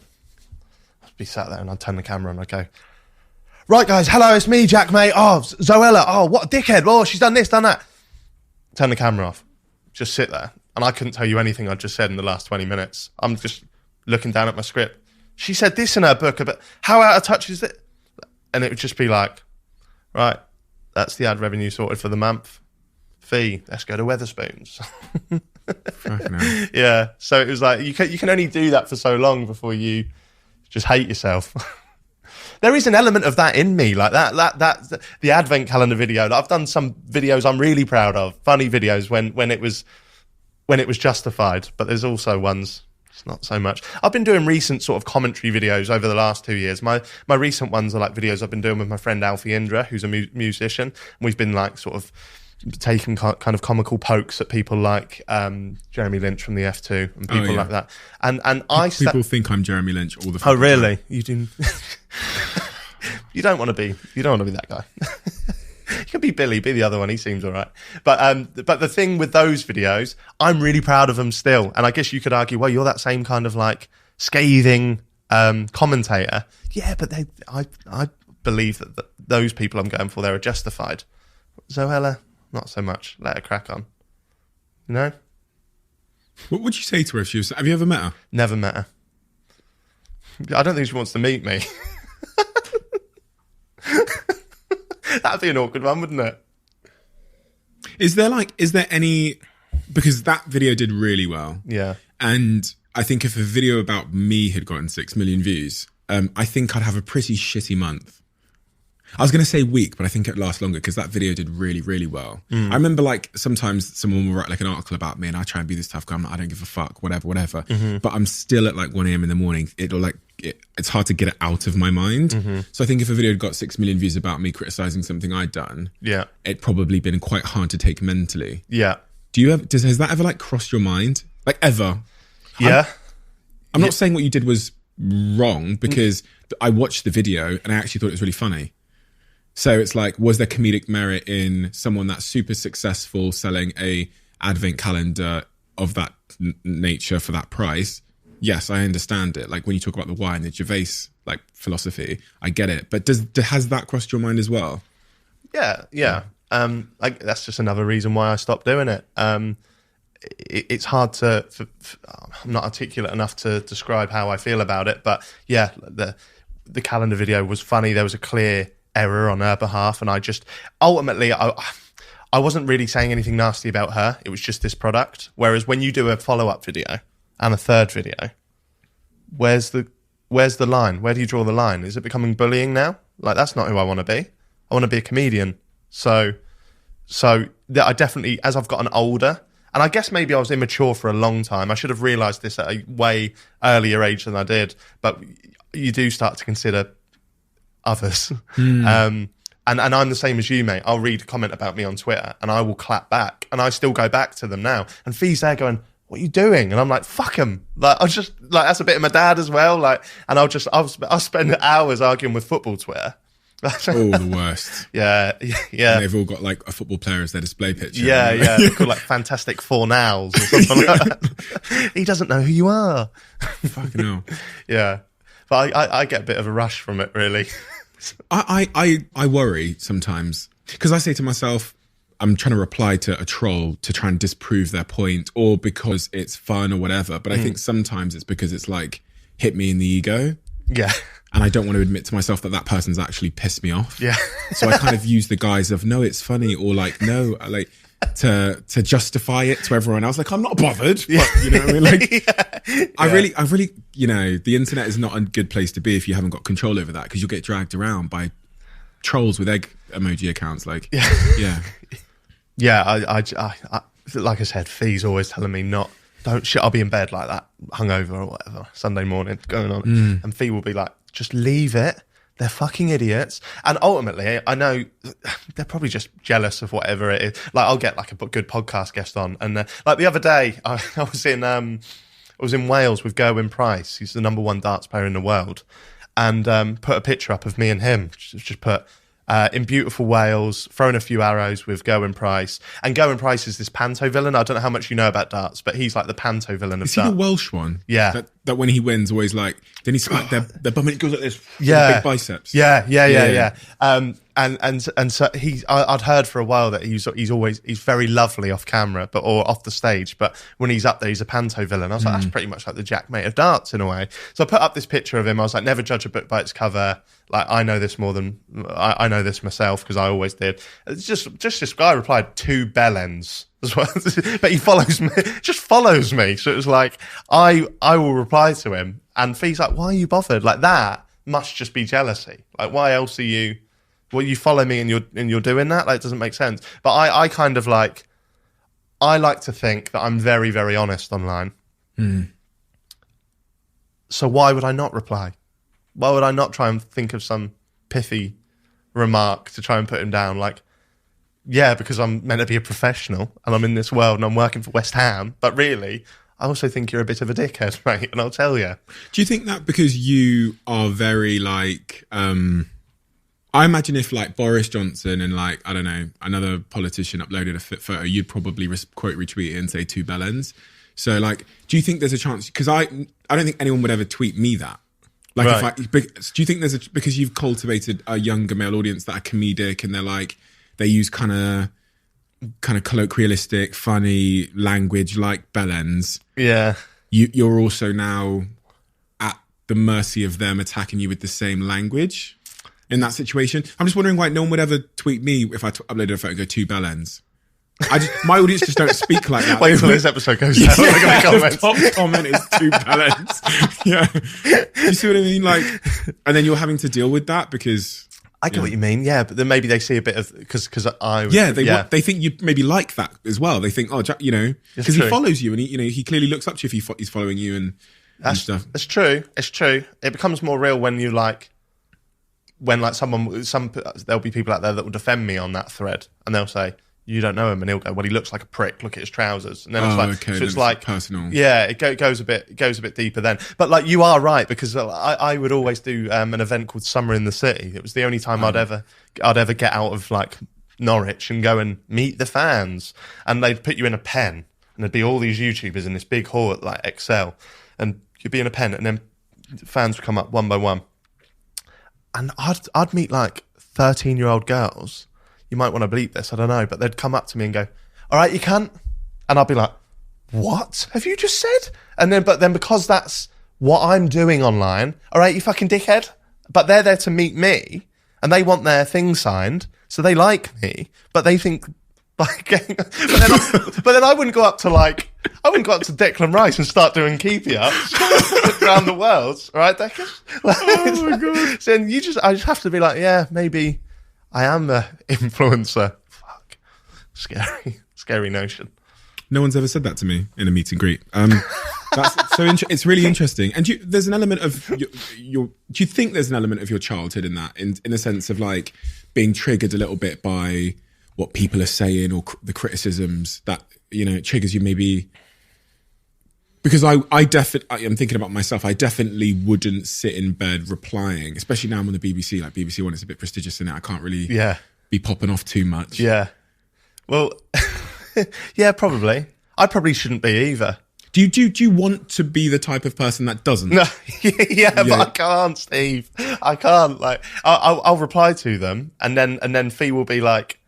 I'd be sat there and I'd turn the camera on. I'd go, right, guys, hello, it's me, Jaackmaate. Oh, Zoella. Oh, what a dickhead. Oh, she's done this, done that. Turn the camera off. Just sit there. And I couldn't tell you anything I'd just said in the last 20 minutes. I'm just looking down at my script. She said this in her book about how out of touch is it? And it would just be like, right, that's the ad revenue sorted for the month. Fee, let's go to Wetherspoons. Yeah, so it was like you can only do that for so long before you just hate yourself. There is an element of that in me, like that the advent calendar video. I've done some videos I'm really proud of, funny videos when it was justified, but there's also ones it's not so much. I've been doing recent sort of commentary videos over the last 2 years. My recent ones are like videos I've been doing with my friend Alfie Indra, who's a musician, and we've been like sort of taking kind of comical pokes at people like Jeremy Lynch from the F2 and people like that. And people think I'm Jeremy Lynch all the time. Oh really? You do? You don't want to be that guy. You can be Billy, be the other one. He seems all right. But the thing with those videos, I'm really proud of them still. And I guess you could argue, well, you're that same kind of like scathing commentator. Yeah, but I believe that those people I'm going for there are justified. Zoella, not so much. Let her crack on. You know? What would you say to her if she was... Have you ever met her? Never met her. I don't think she wants to meet me. That'd be an awkward one, wouldn't it? Is there any... Because that video did really well. Yeah. And I think if a video about me had gotten 6 million views, I think I'd have a pretty shitty month. I was going to say week, but I think it'd last longer because that video did really, really well. I remember like sometimes someone will write like an article about me and I try and be this tough guy. I don't give a fuck, whatever. But I'm still at like 1 a.m. in the morning. It's hard to get it out of my mind. So I think if a video had got 6 million views about me criticizing something I'd done, it'd probably been quite hard to take mentally. Yeah. Has that ever like crossed your mind? Like ever? Yeah. I'm not saying what you did was wrong because I watched the video and I actually thought it was really funny. So it's like, was there comedic merit in someone that's super successful selling a advent calendar of that nature for that price? Yes, I understand it. Like when you talk about the why and the Gervais like philosophy, I get it. But has that crossed your mind as well? Yeah. Like that's just another reason why I stopped doing it. It's hard to. I'm not articulate enough to describe how I feel about it. But yeah, the calendar video was funny. There was a clear error on her behalf, and I just ultimately I wasn't really saying anything nasty about her. It was just this product. Whereas when you do a follow-up video and a third video, where's the line? Where do you draw the line? Is it becoming bullying now? Like, that's not who I want to be. I want to be a comedian. So I definitely, as I've gotten older, and I guess maybe I was immature for a long time. I should have realised this at a way earlier age than I did. But you do start to consider others. And I'm the same as you, mate. I'll read a comment about me on Twitter and I will clap back. And I still go back to them now. And Fee's there going, what are you doing? And I'm like, fuck him. Like, I just, like, that's a bit of my dad as well. Like, and I'll spend hours arguing with football Twitter. Oh, the worst. Yeah. And they've all got like a football player as their display picture. Yeah. They're called like Fantastic Four Nows or something like that. He doesn't know who you are. Fucking hell. Yeah. But I get a bit of a rush from it, really. I worry sometimes because I say to myself, I'm trying to reply to a troll to try and disprove their point or because it's fun or whatever. But I think sometimes it's because it's like hit me in the ego. Yeah. And I don't want to admit to myself that person's actually pissed me off. Yeah. So I kind of use the guise of, no, it's funny, or like, no, like to justify it to everyone else. Like, I'm not bothered. But, you know what I mean? Like, I really, you know, the internet is not a good place to be if you haven't got control over that because you'll get dragged around by trolls with egg emoji accounts. Like, yeah. Yeah, I like I said, Fee's always telling me don't shit. I'll be in bed like that, hungover or whatever, Sunday morning going on. And Fee will be like, just leave it. They're fucking idiots. And ultimately, I know they're probably just jealous of whatever it is. Like, I'll get like a good podcast guest on. And like the other day, I was in Wales with Gerwyn Price. He's the #1 darts player in the world. And put a picture up of me and him. Just put... in beautiful Wales, throwing a few arrows with Gerwyn Price. And Gerwyn Price is this panto villain. I don't know how much you know about darts, but he's like the panto villain of darts. Is he the Welsh one? Yeah. That when he wins, always like, then he smack their bum and it goes like this. Yeah. Big biceps. Yeah. And so I'd heard for a while that he's very lovely off camera, or off the stage. But when he's up there, he's a panto villain. I was like, that's pretty much like the Jaackmaate of darts in a way. So I put up this picture of him. I was like, never judge a book by its cover. Like, I know this more than I know this myself because I always did. It's just this guy replied 2 bellends as well, but he follows me. Just follows me. So it was like I will reply to him, and Fee's like, "Why are you bothered? Like that must just be jealousy. Like, why else are you? Well, you follow me and you're doing that. Like, it doesn't make sense." But I kind of like, I like to think that I'm very, very honest online. So why would I not reply? Why would I not try and think of some pithy remark to try and put him down? Like, yeah, because I'm meant to be a professional and I'm in this world and I'm working for West Ham. But really, I also think you're a bit of a dickhead, mate, and I'll tell you. Do you think that because you are very like... I imagine if like Boris Johnson and like, I don't know, another politician uploaded a fit photo, you'd probably quote retweet it and say 2 bellends. So like, do you think there's a chance? Because I don't think anyone would ever tweet me that. Like, right. Do you think because you've cultivated a younger male audience that are comedic and they're like, they use kind of colloquialistic, funny language like bellends. Yeah. You're also now at the mercy of them attacking you with the same language in that situation. I'm just wondering why no one would ever tweet me if I uploaded a photo and go 2 bellends. My audience just don't speak like that. Wait until this episode goes out. The top comment is 2 bellends. Yeah. You see what I mean? Like, and then you're having to deal with that because... I get what you mean, yeah, but then maybe they see a bit of... Because they think you maybe like that as well. They think, you know... Because he follows you and he clearly looks up to you if he's following you and stuff. It's true. It's true. It becomes more real when you like... When like there'll be people out there that will defend me on that thread and they'll say... you don't know him, and he'll go, well, he looks like a prick. Look at his trousers, and then it's okay, so then it's like personal. Yeah, it goes a bit deeper then. But like, you are right, because I would always do an event called Summer in the City. It was the only time I'd ever get out of like Norwich and go and meet the fans, and they'd put you in a pen, and there'd be all these YouTubers in this big hall at like Excel, and you'd be in a pen, and then fans would come up one by one, and I'd meet like 13-year-old girls. You might want to bleep this, I don't know, but they'd come up to me and go, all right, you cunt. And I'd be like, what have you just said? But then because that's what I'm doing online, all right, you fucking dickhead. But they're there to meet me, and they want their thing signed, so they like me, but they think like, but then I wouldn't go up to Declan Rice and start doing keepy ups around the world, all right, Declan? Oh my God. So I just have to be like, yeah, maybe I am an influencer. Fuck. Scary notion. No one's ever said that to me in a meet and greet. That's so it's really interesting. And there's an element of your do you think there's an element of your childhood in that, in a sense of like being triggered a little bit by what people are saying or the criticisms that, you know, it triggers you maybe? Because I'm thinking about myself. I definitely wouldn't sit in bed replying, especially now I'm on the BBC. Like BBC One is a bit prestigious in it. I can't really be popping off too much. Yeah. Well, yeah, probably. I probably shouldn't be either. Do you want to be the type of person that doesn't? No, yeah, but I can't, Steve. I can't. Like, I'll reply to them, and then Fee will be like,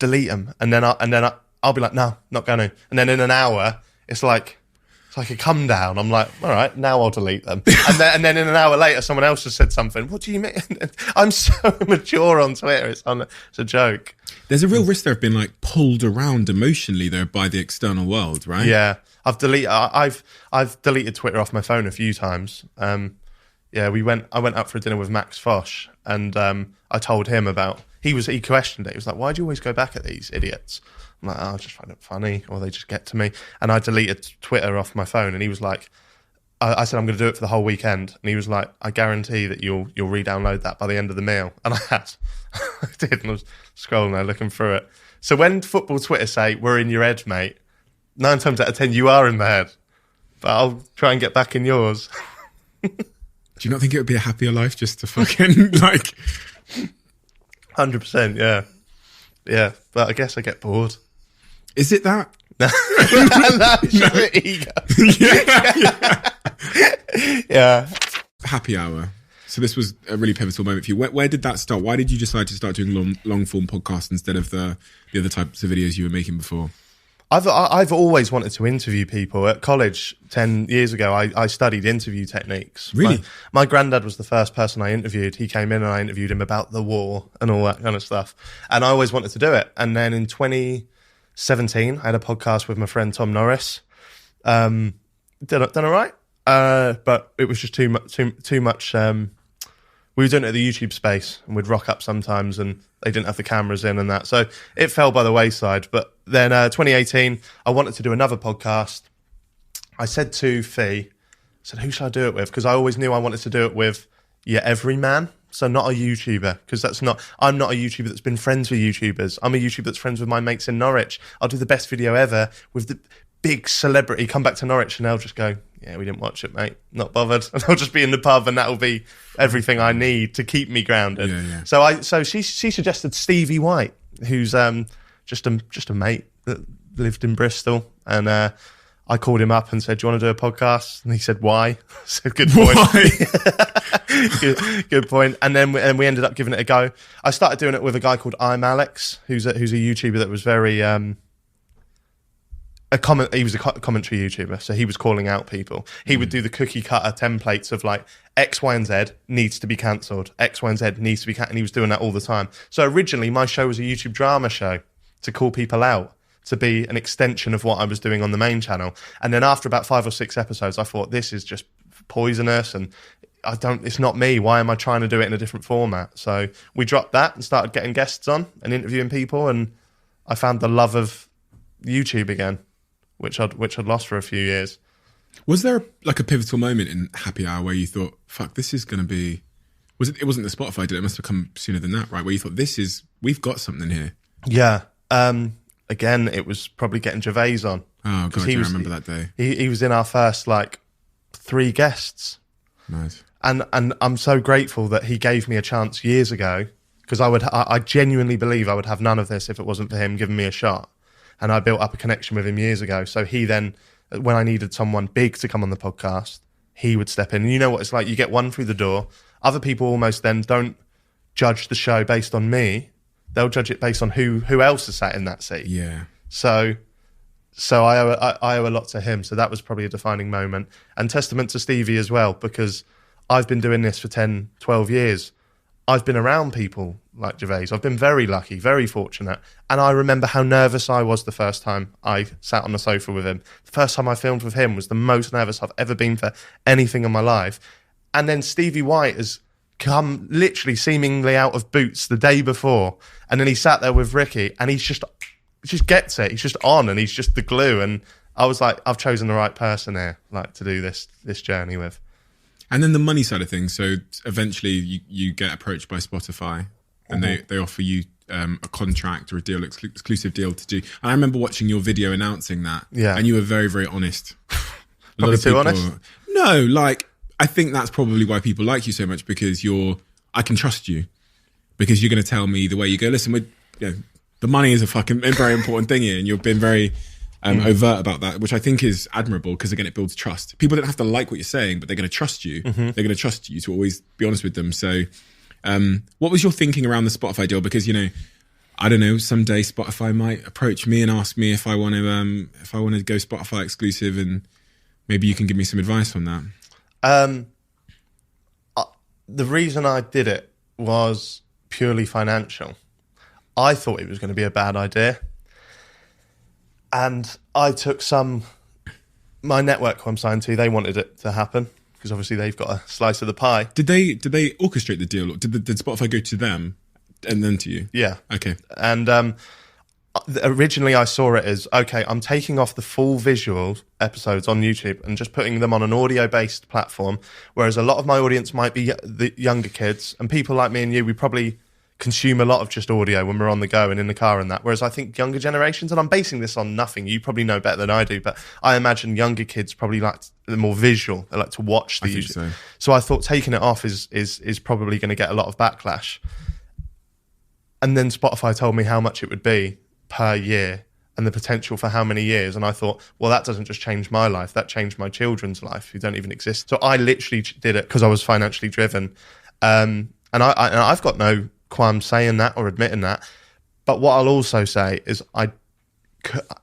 delete them, and then I'll be like, no, not going to. And then in an hour, it's like a come down. I'm like, all right, now I'll delete them. And then in an hour later, someone else has said something. What do you mean? I'm so immature on Twitter. It's a joke. There's a real risk there of being like pulled around emotionally though by the external world, right? Yeah, I've deleted Twitter off my phone a few times. I went out for a dinner with Max Fosh, and I told him about. He questioned it. He was like, "Why do you always go back at these idiots?" I'm like, "Oh, I just find it funny, or they just get to me." And I deleted Twitter off my phone, and he was like, I said, "I'm going to do it for the whole weekend," and he was like, "I guarantee that you'll re-download that by the end of the meal." And I had. I did, and I was scrolling there looking through it. So when football Twitter say, "We're in your head, mate," 9 times out of 10, you are in my head. But I'll try and get back in yours. Do you not think it would be a happier life just to fucking, like... 100%, yeah. Yeah, but I guess I get bored. Is it that? That's just ego. Yeah. Happy hour. So this was a really pivotal moment for you. Where did that start? Why did you decide to start doing long form podcasts instead of the other types of videos you were making before? I've always wanted to interview people. At college 10 years ago, I studied interview techniques. Really? My granddad was the first person I interviewed. He came in and I interviewed him about the war and all that kind of stuff. And I always wanted to do it. And then in 2017, I had a podcast with my friend Tom Norris. Done all right. But it was just too much. We were doing it at the YouTube space, and we'd rock up sometimes, and they didn't have the cameras in and that. So it fell by the wayside. But then 2018, I wanted to do another podcast. I said to Fee, who should I do it with? Because I always knew I wanted to do it with everyman. So not a YouTuber, because I'm not a YouTuber that's been friends with YouTubers. I'm a YouTuber that's friends with my mates in Norwich. I'll do the best video ever with the big celebrity, come back to Norwich, and they'll just go, "Yeah, we didn't watch it, mate. Not bothered." And I'll just be in the pub, and that'll be everything I need to keep me grounded. Yeah. So she suggested Stevie White, who's just a mate that lived in Bristol, and I called him up and said, "Do you want to do a podcast?" And he said, "Why?" I said, "Good point." Why? good point. And then we ended up giving it a go. I started doing it with a guy called I'm Alex, who's a YouTuber that was very he was a commentary YouTuber, so he was calling out people. He would do the cookie cutter templates of like X, Y, and Z needs to be cancelled. X, Y, and Z needs to be cancelled. And he was doing that all the time. So originally my show was a YouTube drama show to call people out, to be an extension of what I was doing on the main channel. And then after about 5 or 6 episodes, I thought, this is just poisonous, and it's not me. Why am I trying to do it in a different format? So we dropped that and started getting guests on and interviewing people, and I found the love of YouTube again, which I'd lost for a few years. Was there like a pivotal moment in Happy Hour where you thought, fuck, this is going to be... It wasn't the Spotify, did it? It must have come sooner than that, right? Where you thought, we've got something here. Yeah. Again, it was probably getting Gervais on. Oh god, I remember that day. He was in our first like 3 guests. Nice. And I'm so grateful that he gave me a chance years ago, because I genuinely believe I would have none of this if it wasn't for him giving me a shot. And I built up a connection with him years ago. So he then, when I needed someone big to come on the podcast, he would step in. And you know what it's like? You get one through the door. Other people almost then don't judge the show based on me. They'll judge it based on who else is sat in that seat. Yeah. So I owe a lot to him. So that was probably a defining moment. And testament to Stevie as well, because I've been doing this for 10, 12 years. I've been around people like Gervais. I've been very lucky, very fortunate. And I remember how nervous I was the first time I sat on the sofa with him. The first time I filmed with him was the most nervous I've ever been for anything in my life. And then Stevie White has come literally seemingly out of boots the day before. And then he sat there with Ricky and he just gets it. He's just on and he's just the glue. And I was like, I've chosen the right person here, like, to do this journey with. And then the money side of things. So eventually you get approached by Spotify and they offer you a contract or a deal, exclusive deal to do. And I remember watching your video announcing that. Yeah. And you were very, very honest. Probably too honest? No, like, I think that's probably why people like you so much, because I can trust you, because you're going to tell me the way you go. Listen, the money is a very important thing here. And you've been very overt about that, which I think is admirable, because again, it builds trust. People don't have to like what you're saying, but they're going to trust you. They're going to trust you to always be honest with them. So what was your thinking around the Spotify deal? Because, I don't know, someday Spotify might approach me and ask me if I want to go Spotify exclusive, and maybe you can give me some advice on that. The reason I did it was purely financial. I thought it was going to be a bad idea. And I took my network who I'm signed to, they wanted it to happen, because obviously they've got a slice of the pie. Did they orchestrate the deal? Or did Spotify go to them and then to you? Yeah. Okay. And originally I saw it as, okay, I'm taking off the full visual episodes on YouTube and just putting them on an audio-based platform, whereas a lot of my audience might be the younger kids, and people like me and you, we probably consume a lot of just audio when we're on the go and in the car and that. Whereas I think younger generations, and I'm basing this on nothing, you probably know better than I do, but I imagine younger kids probably like the more visual. They like to watch the YouTube. So I thought taking it off is probably going to get a lot of backlash. And then Spotify told me how much it would be per year and the potential for how many years. And I thought, well, that doesn't just change my life, that changed my children's life who don't even exist. So I literally did it because I was financially driven. And I've got no qualms saying that or admitting that. But what I'll also say is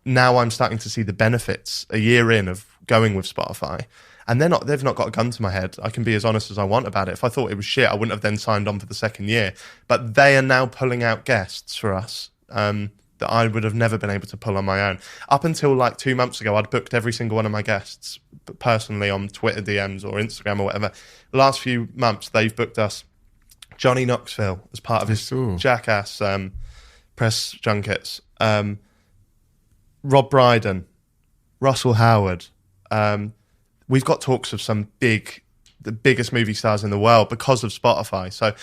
now I'm starting to see the benefits a year in of going with Spotify. And they've not got a gun to my head. I can be as honest as I want about it. If I thought it was shit, I wouldn't have then signed on for the second year. But they are now pulling out guests for us that I would have never been able to pull on my own. Up until like 2 months ago, I'd booked every single one of my guests personally on Twitter DMs or Instagram or whatever. The last few months, they've booked us Johnny Knoxville as part of his Jackass press junkets. Rob Brydon, Russell Howard. We've got talks of the biggest movie stars in the world because of Spotify. So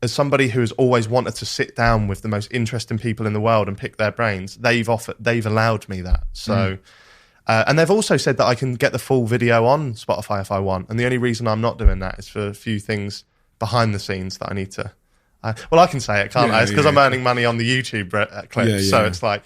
as somebody who has always wanted to sit down with the most interesting people in the world and pick their brains, they've allowed me that. So, and they've also said that I can get the full video on Spotify if I want. And the only reason I'm not doing that is for a few things behind the scenes that I need to. Well, I can say it, can't I? It's because I'm earning money on the YouTube clips. So it's like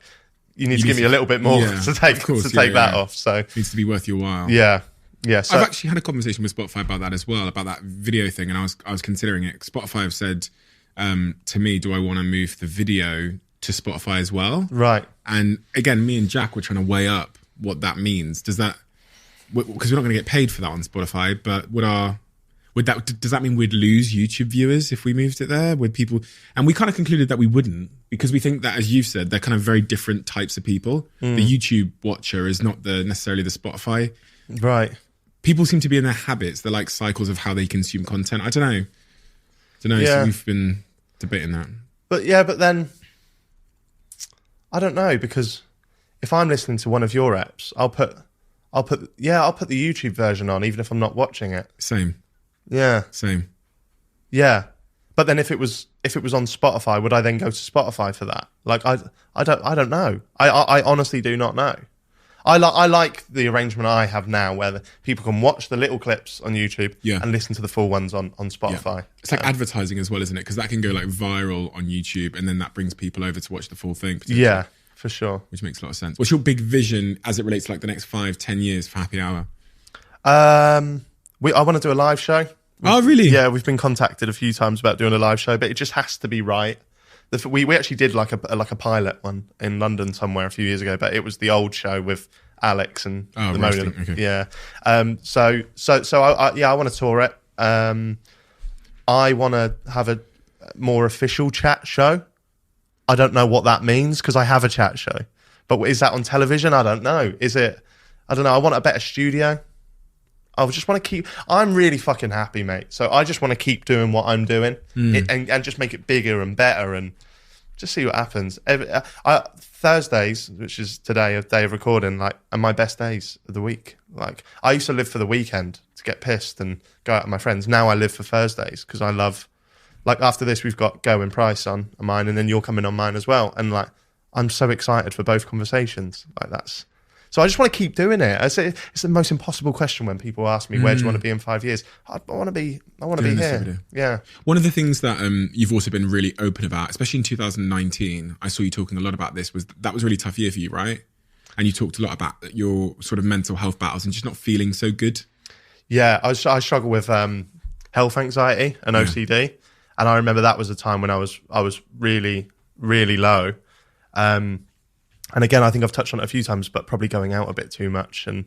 you need to give me a little bit more to take that off. So it needs to be worth your while. Yeah. Yeah, so I've actually had a conversation with Spotify about that as well, about that video thing, and I was considering it. Spotify have said to me, do I want to move the video to Spotify as well? Right. And again, me and Jack were trying to weigh up what that means. Does that, because we're not going to get paid for that on Spotify, but does that mean we'd lose YouTube viewers if we moved it there? Would people, and we kind of concluded that we wouldn't, because we think that, as you've said, they're kind of very different types of people. The YouTube watcher is not necessarily the Spotify. Right. People seem to be in their habits. They're like cycles of how they consume content. I don't know. Yeah. So we've been debating that. But then I don't know, because if I'm listening to one of your apps, I'll put the YouTube version on, even if I'm not watching it. Same. Yeah. Same. Yeah. But then if it was on Spotify, would I then go to Spotify for that? Like I don't know. I honestly do not know. I like the arrangement I have now, where people can watch the little clips on YouTube and listen to the full ones on Spotify. Yeah. It's like advertising as well, isn't it? Because that can go like viral on YouTube, and then that brings people over to watch the full thing. Yeah, for sure. Which makes a lot of sense. What's your big vision as it relates to like the next 5-10 years for Happy Hour? I want to do a live show. Oh, really? Yeah, we've been contacted a few times about doing a live show, but it just has to be right. We actually did like a pilot one in London somewhere a few years ago, but it was the old show with Alex and the Monan. Okay. Yeah. So I want to tour it. I want to have a more official chat show. I don't know what that means because I have a chat show, but is that on television? I don't know. Is it? I don't know. I want a better studio. I just want to keep. I'm really fucking happy, mate. So I just want to keep doing what I'm doing and just make it bigger and better and just see what happens. Thursdays, which is today, a day of recording, like, are my best days of the week. Like, I used to live for the weekend to get pissed and go out with my friends. Now I live for Thursdays because I love. Like, after this, we've got Go and Price on mine, and then you're coming on mine as well. And like, I'm so excited for both conversations. Like, that's. So I just want to keep doing it. I say it's the most impossible question when people ask me, where do you want to be in 5 years? I want to be here. Yeah. One of the things that you've also been really open about, especially in 2019, I saw you talking a lot about this, was that was a really tough year for you, right? And you talked a lot about your sort of mental health battles and just not feeling so good. Yeah, I struggle with health anxiety and OCD. And I remember that was a time when I was really, really low. And again, I think I've touched on it a few times, but probably going out a bit too much and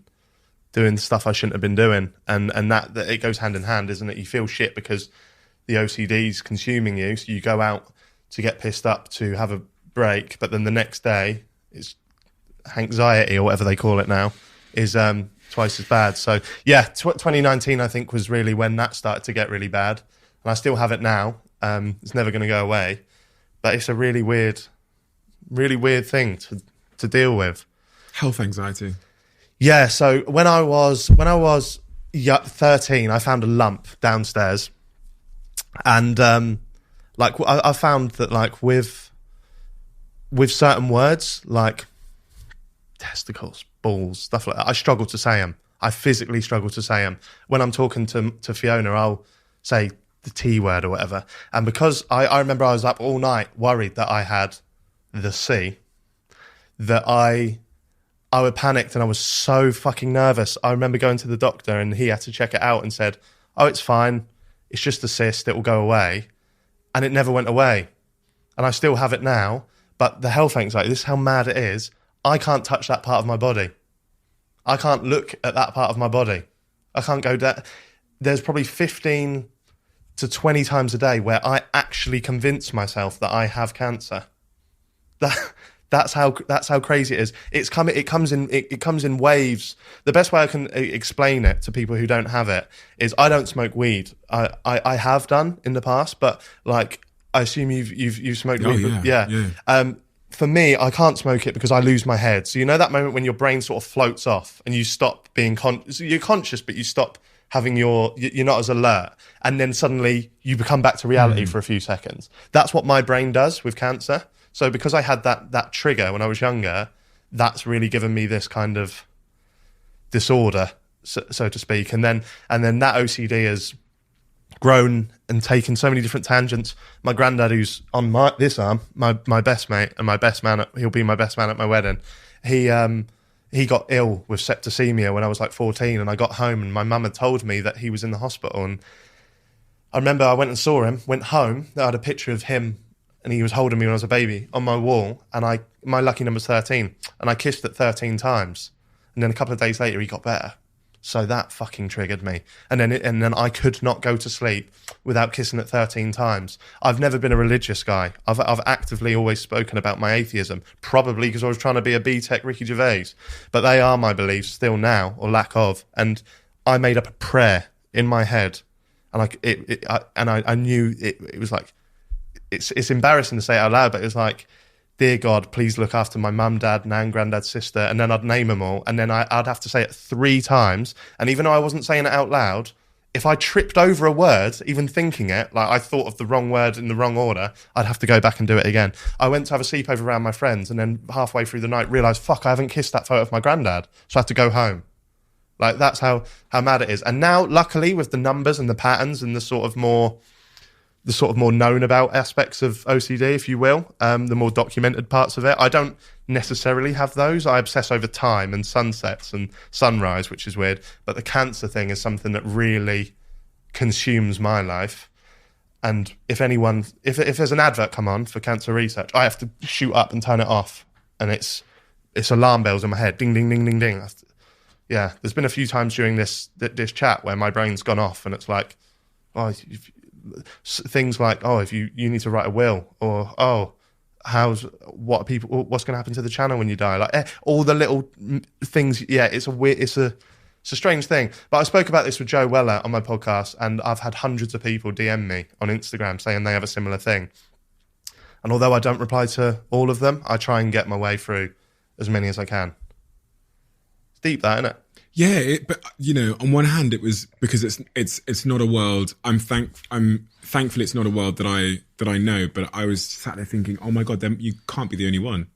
doing stuff I shouldn't have been doing. And that it goes hand in hand, isn't it? You feel shit because the OCD's consuming you. So you go out to get pissed up to have a break. But then the next day, it's anxiety or whatever they call it now, is twice as bad. So yeah, 2019, I think, was really when that started to get really bad. And I still have it now. It's never going to go away. But it's a really weird thing to deal with. Health anxiety. Yeah, so when I was 13, I found a lump downstairs, and like I found that like with certain words like testicles, balls, stuff like that, I struggle to say them. I physically struggle to say them. When I'm talking to Fiona, I'll say the T word or whatever, and because I remember I was up all night worried that I had the C, that I panicked and I was so fucking nervous. I remember going to the doctor and he had to check it out and said, "Oh, it's fine. It's just a cyst. It will go away." And it never went away. And I still have it now. But the health anxiety, this is how mad it is. I can't touch that part of my body. I can't look at that part of my body. I can't go down. There's probably 15 to 20 times a day where I actually convince myself that I have cancer. That's how crazy it is. It comes in waves. The best way I can explain it to people who don't have it is I don't smoke weed. I have done in the past, but like I assume you've smoked weed. Yeah. For me, I can't smoke it because I lose my head. So you know that moment when your brain sort of floats off and you stop being you're conscious, but you stop having you're not as alert, and then suddenly you become back to reality for a few seconds. That's what my brain does with cancer. So because I had that trigger when I was younger, that's really given me this kind of disorder, so to speak. And then that OCD has grown and taken so many different tangents. My granddad, who's on this arm, my best mate and my best man, he'll be my best man at my wedding. He got ill with septicemia when I was like 14, and I got home and my mum had told me that he was in the hospital. And I remember I went and saw him, went home, I had a picture of him and he was holding me when I was a baby on my wall, and my lucky number's 13, and I kissed it 13 times, and then a couple of days later he got better. So that fucking triggered me, and then I could not go to sleep without kissing it 13 times. I've never been a religious guy. I've actively always spoken about my atheism, probably because I was trying to be a B-Tech Ricky Gervais, but they are my beliefs still now, or lack of. And I made up a prayer in my head, and I knew it was like. It's embarrassing to say it out loud, but it was like, "Dear God, please look after my mum, dad, nan, granddad, sister," and then I'd name them all, and then I'd have to say it 3 times. And even though I wasn't saying it out loud, if I tripped over a word, even thinking it, like I thought of the wrong word in the wrong order, I'd have to go back and do it again. I went to have a sleepover around my friends, and then halfway through the night realised, fuck, I haven't kissed that photo of my granddad. So I had to go home. Like, that's how mad it is. And now, luckily, with the numbers and the patterns and the sort of more known about aspects of OCD, if you will, the more documented parts of it, I don't necessarily have those. I obsess over time and sunsets and sunrise, which is weird. But the cancer thing is something that really consumes my life. And if there's an advert come on for cancer research, I have to shoot up and turn it off. And it's alarm bells in my head. Ding, ding, ding, ding, ding. Yeah, there's been a few times during this chat where my brain's gone off and it's like, things like, if you need to write a will, or what's going to happen to the channel when you die, like all the little things. Yeah, it's a strange thing. But I spoke about this with Joe Weller on my podcast, and I've had hundreds of people DM me on Instagram saying they have a similar thing. And although I don't reply to all of them, I try and get my way through as many as I can. It's deep, that, isn't it? Yeah, but on one hand, it was because it's not a world. I'm thankful it's not a world that I know. But I was sat there thinking, oh my God, then you can't be the only one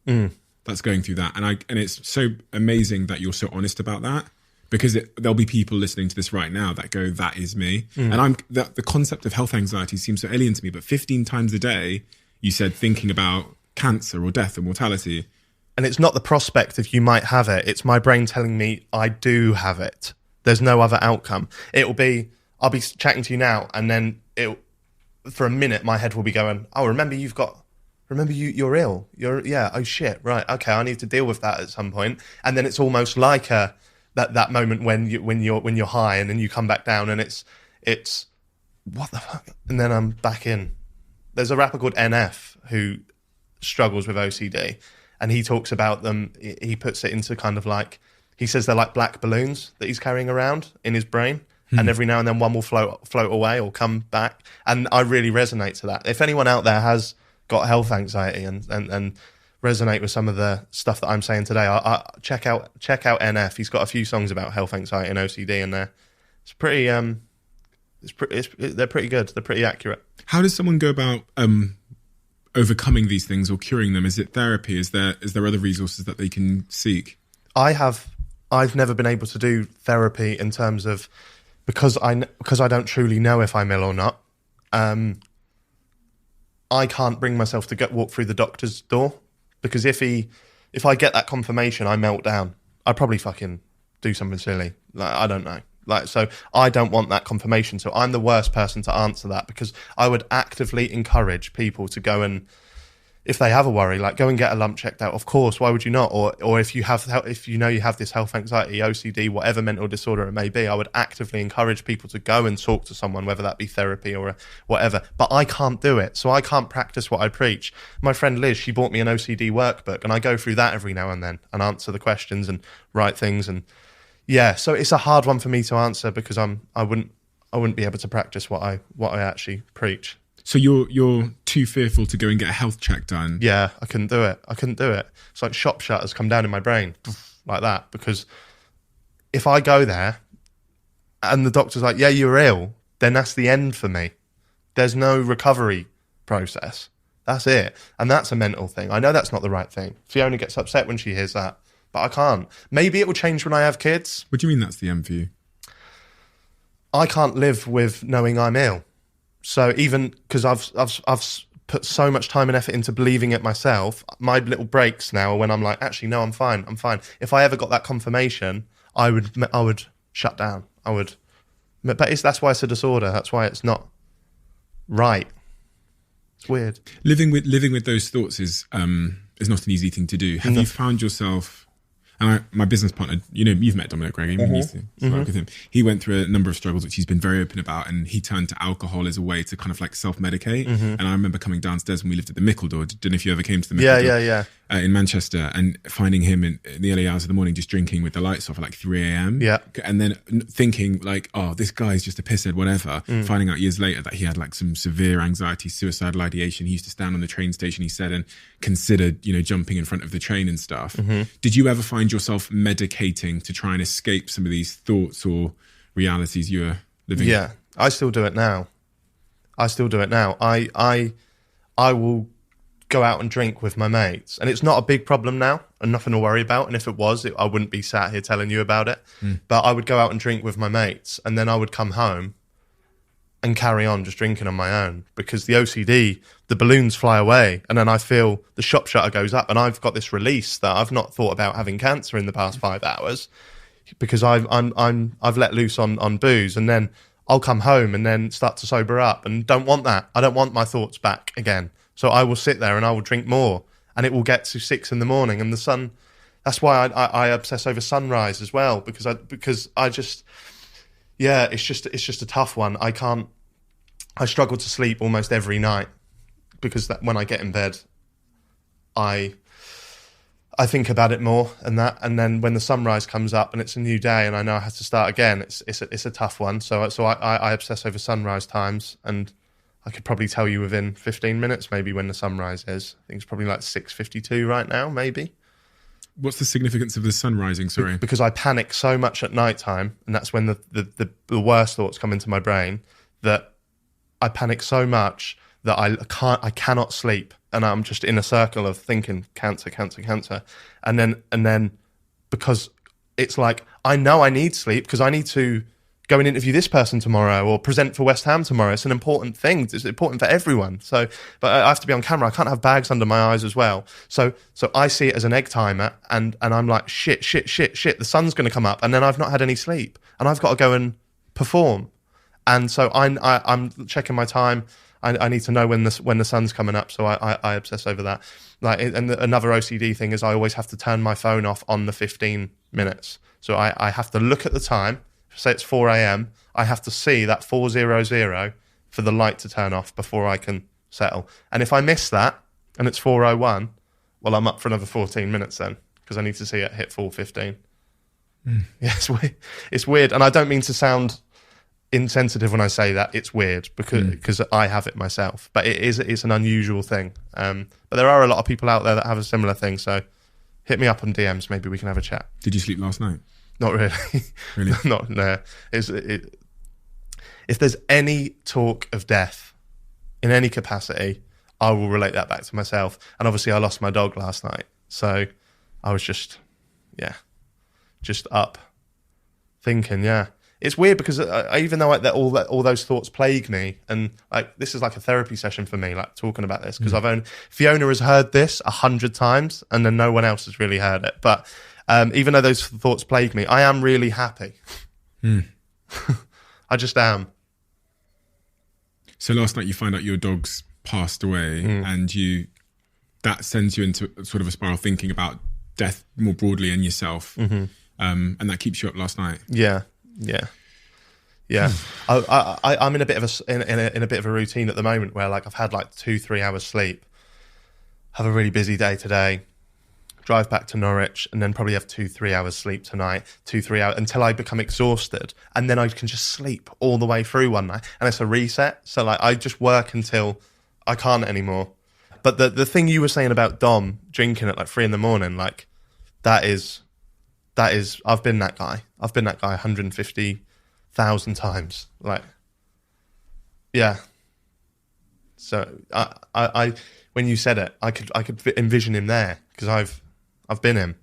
that's going through that. And it's so amazing that you're so honest about that, because there'll be people listening to this right now that go, that is me. And the concept of health anxiety seems so alien to me. But 15 times a day, you said thinking about cancer or death or mortality. And it's not the prospect of you might have it. It's my brain telling me I do have it. There's no other outcome. I'll be chatting to you now, and then for a minute, my head will be going, oh, remember you're ill. Oh shit, right, okay, I need to deal with that at some point. And then it's almost like that moment when you're high, and then you come back down, and it's what the fuck? And then I'm back in. There's a rapper called NF who struggles with OCD. And he talks about them, he puts it into kind of like, he says they're like black balloons that he's carrying around in his brain. And every now and then one will float away or come back. And I really resonate to that. If anyone out there has got health anxiety and resonate with some of the stuff that I'm saying today, I check out NF. He's got a few songs about health anxiety and OCD, and they're pretty good. They're pretty accurate. How does someone go about overcoming these things or curing them? Is it therapy? Is there other resources that they can seek? I've never been able to do therapy in terms of, because I don't truly know if I'm ill or not. I can't bring myself to walk through the doctor's door, because if I get that confirmation, I melt down. I probably fucking do something silly. Like, I don't know. Like, so I don't want that confirmation. So I'm the worst person to answer that, because I would actively encourage people to go and, if they have a worry, like go and get a lump checked out. Of course, why would you not? Or if you know you have this health anxiety, OCD, whatever mental disorder it may be, I would actively encourage people to go and talk to someone, whether that be therapy or whatever. But I can't do it, so I can't practice what I preach. My friend Liz, she bought me an OCD workbook, and I go through that every now and then and answer the questions and write things. And yeah, so it's a hard one for me to answer, because I wouldn't be able to practice what I actually preach. So you're too fearful to go and get a health check done? Yeah, I couldn't do it. It's like shop shutters come down in my brain like that, because if I go there and the doctor's like, yeah, you're ill, then that's the end for me. There's no recovery process. That's it. And that's a mental thing. I know that's not the right thing. Fiona gets upset when she hears that, but I can't. Maybe it will change when I have kids. What do you mean that's the end for you? I can't live with knowing I'm ill. So even because I've put so much time and effort into believing it myself, my little breaks now are when I'm like, actually, no, I'm fine. If I ever got that confirmation, I would shut down. But that's why it's a disorder. That's why it's not right. It's weird. Living with those thoughts is not an easy thing to do. Have you found yourself? And my business partner, you've met Dominic Gregg, we used to work with him. He went through a number of struggles, which he's been very open about, and he turned to alcohol as a way to kind of like self-medicate. And I remember coming downstairs when we lived at the Mickledore. Don't know if you ever came to the Mickledore. Yeah. In Manchester, and finding him in the early hours of the morning just drinking with the lights off at like 3 a.m. Yeah. And then thinking like, oh, this guy's just a pisshead, whatever. Finding out years later that he had like some severe anxiety, suicidal ideation. He used to stand on the train station, he said, and considered, jumping in front of the train and stuff. Did you ever find yourself medicating to try and escape some of these thoughts or realities you were living. Yeah, I still do it now. I will go out and drink with my mates, and it's not a big problem now and nothing to worry about. And if it was, I wouldn't be sat here telling you about it. But I would go out and drink with my mates, and then I would come home and carry on just drinking on my own, because the OCD, the balloons fly away, and then I feel the shop shutter goes up, and I've got this release that I've not thought about having cancer in the past 5 hours, because I've let loose on booze, and then I'll come home and then start to sober up, and don't want that. I don't want my thoughts back again. So I will sit there and I will drink more, and it will get to 6 a.m, and the sun. That's why I obsess over sunrise as well, because I just. Yeah, it's just a tough one. I struggle to sleep almost every night, because when I get in bed, I think about it more, and then when the sunrise comes up and it's a new day and I know I have to start again, it's a tough one. So I obsess over sunrise times, and I could probably tell you within 15 minutes maybe when the sunrise is. I think it's probably like 6:52 right now, maybe. What's the significance of the sun rising? Sorry, because I panic so much at night time, and that's when the worst thoughts come into my brain. That I panic so much that I cannot sleep, and I'm just in a circle of thinking cancer, and then because it's like I know I need sleep because I need to go and interview this person tomorrow or present for West Ham tomorrow. It's an important thing. It's important for everyone. So, but I have to be on camera. I can't have bags under my eyes as well. So I see it as an egg timer, and I'm like, shit. The sun's going to come up, and then I've not had any sleep, and I've got to go and perform. And so I'm checking my time. I need to know when the sun's coming up. So I obsess over that. And another OCD thing is I always have to turn my phone off on the 15 minutes. So I have to look at the time. Say it's 4 a.m, I have to see that 4:00 for the light to turn off before I can settle. And if I miss that and it's 4:01, well, I'm up for another 14 minutes then, because I need to see it hit 4:15. Yeah, it's weird. And I don't mean to sound insensitive when I say that. It's weird because I have it myself. But it's an unusual thing. But there are a lot of people out there that have a similar thing. So hit me up on DMs. Maybe we can have a chat. Did you sleep last night? Not really. Really? Not no. If there's any talk of death in any capacity, I will relate that back to myself. And obviously, I lost my dog last night, so I was just up thinking. Yeah, it's weird because even though all those thoughts plague me, and like this is like a therapy session for me, like talking about this, because Fiona has heard this 100 times, and then no one else has really heard it, but. Even though those thoughts plague me, I am really happy. I just am. So last night you find out your dog's passed away, and that sends you into sort of a spiral thinking about death more broadly and yourself, and that keeps you up last night. Yeah. I'm in a bit of a routine at the moment where like I've had like 2-3 hours sleep, have a really busy day today. Drive back to Norwich, and then probably have 2-3 hours sleep tonight, 2-3 hours until I become exhausted, and then I can just sleep all the way through one night, and it's a reset. So like I just work until I can't anymore. But the thing you were saying about Dom drinking at like 3 a.m, like that is I've been that guy. 150,000 times. Like, yeah. So I when you said it, I could envision him there, because I've been him.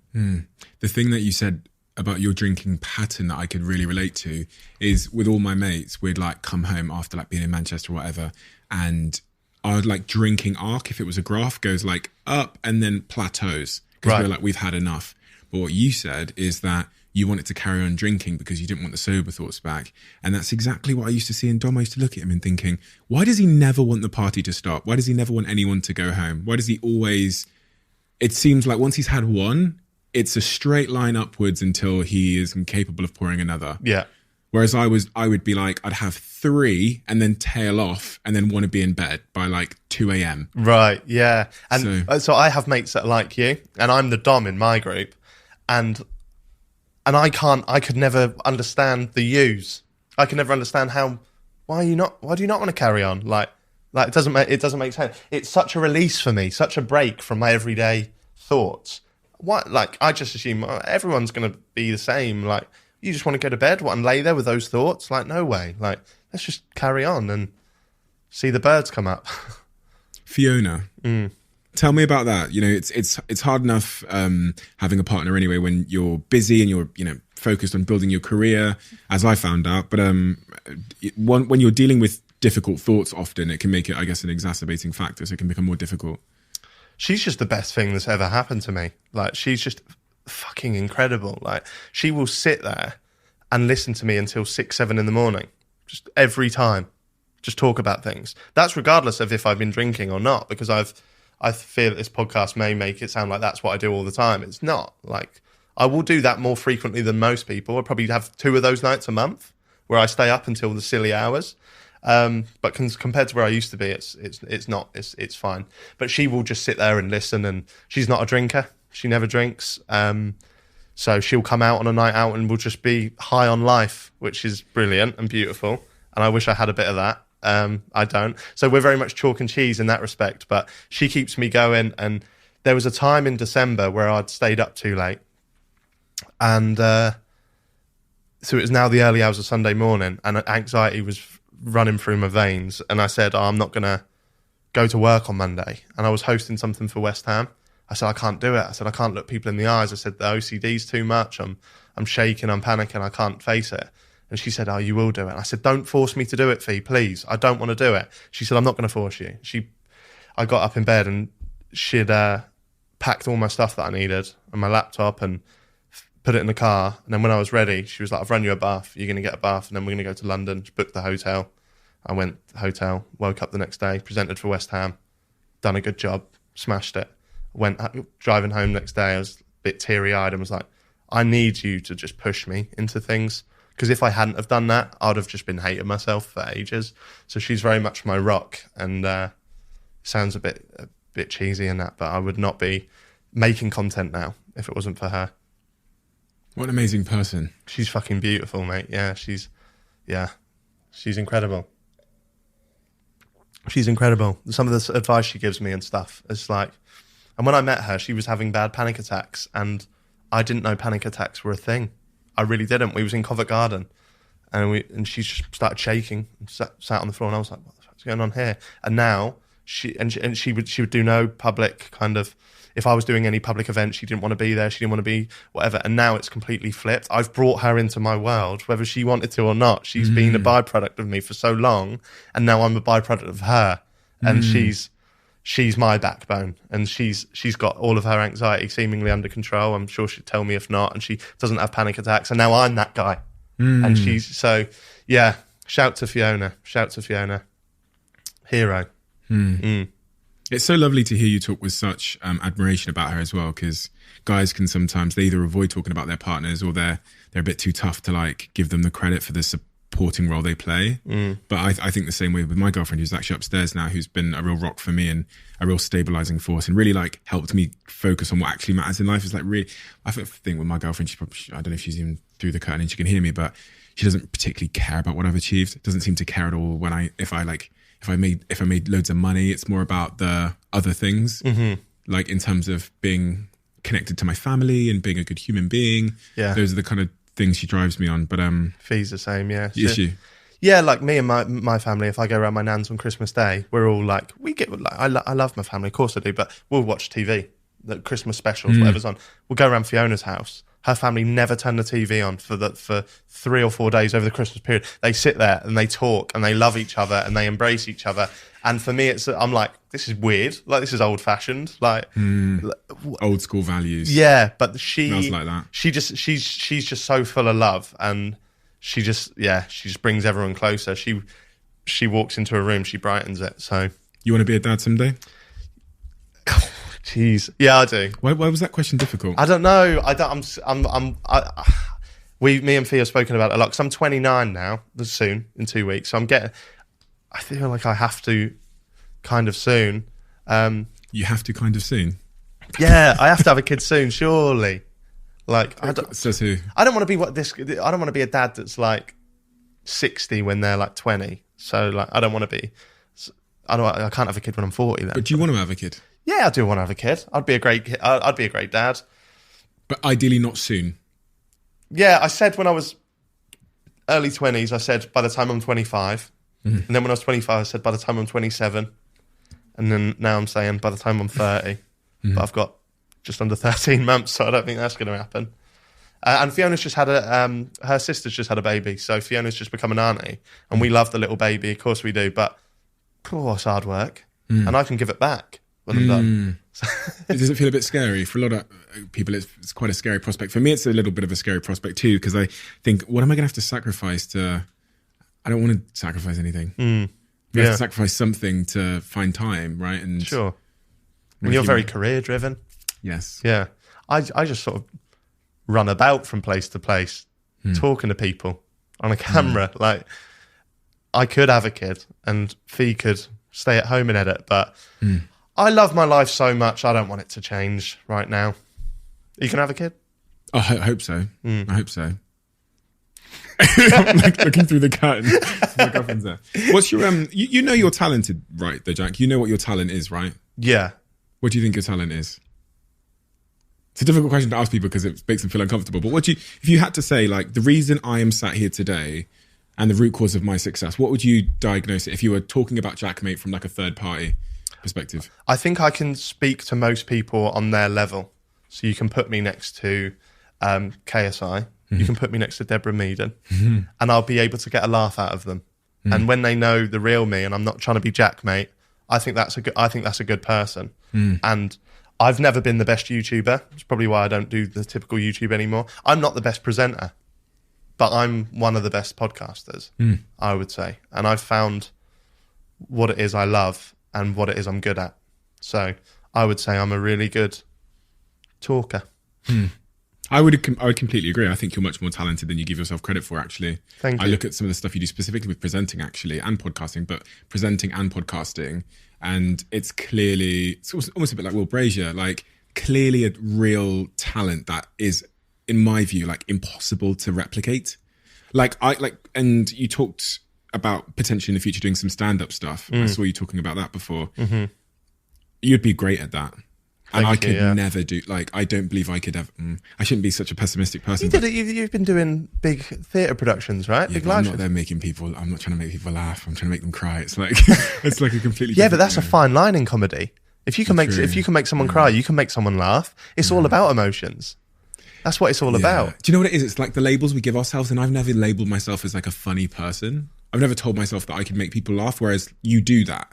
The thing that you said about your drinking pattern that I could really relate to is with all my mates, we'd like come home after like being in Manchester or whatever, and our like drinking arc, if it was a graph, goes like up and then plateaus, because we're like, we've had enough. But what you said is that you wanted to carry on drinking because you didn't want the sober thoughts back. And that's exactly what I used to see in Dom. I used to look at him and thinking, why does he never want the party to stop? Why does he never want anyone to go home? Why does he always... It seems like once he's had one, it's a straight line upwards until he is incapable of pouring another. Yeah. Whereas I would be like, I'd have 3 and then tail off and then want to be in bed by like 2 a.m. Right, yeah. And so I have mates that are like you, and I'm the Dom in my group, and I could never understand the yous. I could never understand why do you not want to carry on? Like it doesn't make sense. It's such a release for me, such a break from my everyday thoughts. What, like, I just assume everyone's going to be the same. Like, You just want to go to bed, and lay there with those thoughts? Like, no way. Like, let's just carry on and see the birds come up. Fiona. Tell me about that. You know, it's hard enough having a partner anyway when you're busy and you're, you know, focused on building your career, as I found out. But when you're dealing with difficult thoughts, often it can make it, I guess, an exacerbating factor. So it can become more difficult. She's just the best thing that's ever happened to me. Like, she's just fucking incredible. Like, she will sit there and listen to me until 6, 7 in the morning, just every time, just talk about things. That's regardless of if I've been drinking or not, because I fear that this podcast may make it sound like that's what I do all the time. It's not. Like, I will do that more frequently than most people. I probably have 2 of those nights a month where I stay up until the silly hours. But compared to where I used to be, it's not. It's fine. But she will just sit there and listen. And she's not a drinker. She never drinks. So she'll come out on a night out and we'll just be high on life, which is brilliant and beautiful. And I wish I had a bit of that. I don't. So we're very much chalk and cheese in that respect. But she keeps me going. And there was a time in December where I'd stayed up too late. And so it was now the early hours of Sunday morning, and anxiety was running through my veins. And I said, I'm not going to go to work on Monday. And I was hosting something for West Ham. I said, I can't do it. I said, I can't look people in the eyes. I said, the OCD's too much. I'm shaking, I'm panicking, I can't face it. And she said, oh, you will do it. And I said, don't force me to do it, Fee, please. I don't want to do it. She said, I'm not going to force you. I got up in bed and she'd packed all my stuff that I needed and my laptop and put it in the car. And then when I was ready, she was like, I've run you a bath. You're going to get a bath. And then we're going to go to London. She booked the hotel. I went to the hotel, woke up the next day, presented for West Ham, done a good job, smashed it. Went driving home next day, I was a bit teary-eyed and was like, I need you to just push me into things. Because if I hadn't have done that, I'd have just been hating myself for ages. So she's very much my rock. And sounds a bit cheesy in that, but I would not be making content now if it wasn't for her. What an amazing person. She's fucking beautiful, mate. Yeah, she's incredible. She's incredible. Some of the advice she gives me and stuff is like, and when I met her, she was having bad panic attacks, and I didn't know panic attacks were a thing. I really didn't. We was in Covent Garden, and she just started shaking and sat on the floor, and I was like, what the fuck's going on here? And now she would do no public kind of, if I was doing any public event, she didn't want to be there. She didn't want to be whatever. And now it's completely flipped. I've brought her into my world, whether she wanted to or not. She's been a byproduct of me for so long. And now I'm a byproduct of her. And she's my backbone. And she's got all of her anxiety seemingly under control. I'm sure she'd tell me if not. And she doesn't have panic attacks. And now I'm that guy. And so, yeah, shout to Fiona. Hero. It's so lovely to hear you talk with such admiration about her as well, because guys can sometimes, they either avoid talking about their partners or they're a bit too tough to like give them the credit for the supporting role they play. But I think the same way with my girlfriend, who's actually upstairs now, who's been a real rock for me and a real stabilizing force and really like helped me focus on what actually matters in life. Is like really, I think with my girlfriend, she's probably, I don't know if she's even through the curtain and she can hear me, but she doesn't particularly care about what I've achieved. Doesn't seem to care at all if I made loads of money. It's more about the other things, like in terms of being connected to my family and being a good human being. Yeah, those are the kind of things she drives me on. But Fee's the same, yeah. Is she? Yeah, like me and my family. If I go around my nan's on Christmas Day, we're all like, I love my family, of course I do. But we'll watch TV, the Christmas specials, whatever's on. We'll go around Fiona's house. Her family never turn the TV on for 3 or 4 days over the Christmas period. They sit there and they talk and they love each other and they embrace each other. And for me, I'm like, this is weird. Like, this is old fashioned. Like old school values. Yeah, but she's like that. She's just so full of love, and she just brings everyone closer. She walks into a room, she brightens it. So you want to be a dad someday? Jeez, yeah, I do. Why was that question difficult? I don't know. Me and Fee have spoken about it a lot because I'm 29 now, soon in 2 weeks. So I feel like I have to kind of soon. You have to kind of soon? Yeah, I have to have a kid soon, surely. Like, Says who? I don't want to be I don't want to be a dad that's like 60 when they're like 20. So like, I don't want to be. I can't have a kid when I'm 40. Then. But do you want to have a kid? Yeah, I do want to have a kid. I'd be a great dad. But ideally not soon. Yeah, I said when I was early 20s, I said by the time I'm 25. And then when I was 25, I said by the time I'm 27. And then now I'm saying by the time I'm 30. But I've got just under 13 months, so I don't think that's going to happen. And Fiona's just had her sister's just had a baby. So Fiona's just become an auntie. And we love the little baby, of course we do. But, it's hard work. And I can give it back when I'm done. Does it feel a bit scary? For a lot of people, it's quite a scary prospect. For me, it's a little bit of a scary prospect too, because I think, what am I going to have to sacrifice to... I don't want to sacrifice anything. You have to sacrifice something to find time, right? And sure. And you're very career-driven. Yes. Yeah. I just sort of run about from place to place, talking to people on a camera. Like, I could have a kid and Fee could stay at home and edit, but I love my life so much, I don't want it to change right now. You can have a kid? I hope so. I hope so. I'm like looking through the curtain. My girlfriend's there. What's your you know you're talented, right, though, Jack? You know what your talent is, right? Yeah. What do you think your talent is? It's a difficult question to ask people because it makes them feel uncomfortable. But if you had to say, like, the reason I am sat here today and the root cause of my success, what would you diagnose it if you were talking about Jaackmaate from like a third party perspective? I think I can speak to most people on their level. So you can put me next to KSI. You can put me next to Deborah Meaden, and I'll be able to get a laugh out of them. And when they know the real me, and I'm not trying to be Jaackmaate, I think that's a good person. And I've never been the best YouTuber. It's probably why I don't do the typical YouTube anymore. I'm not the best presenter, but I'm one of the best podcasters, I would say. And I've found what it is I love and what it is I'm good at. So I would say I'm a really good talker. I would completely agree. I think you're much more talented than you give yourself credit for, actually. Thank you. I look at some of the stuff you do specifically with presenting, actually, and podcasting, but presenting and podcasting, and it's almost a bit like Will Brazier, like clearly a real talent that is, in my view, like impossible to replicate. And you talked about potentially in the future doing some stand-up stuff. I saw you talking about that before. You'd be great at that. And I could never do, like, I don't believe I could ever, I shouldn't be such a pessimistic person. You've been doing big theatre productions, right? Yeah, big I'm not there making people, I'm not trying to make people laugh, I'm trying to make them cry. It's like, it's like a completely but that's a fine line in comedy. If you can make someone cry, you can make someone laugh. It's all about emotions. That's what it's all about. Do you know what it is? It's like the labels we give ourselves, and I've never labeled myself as like a funny person. I've never told myself that I could make people laugh, whereas you do that.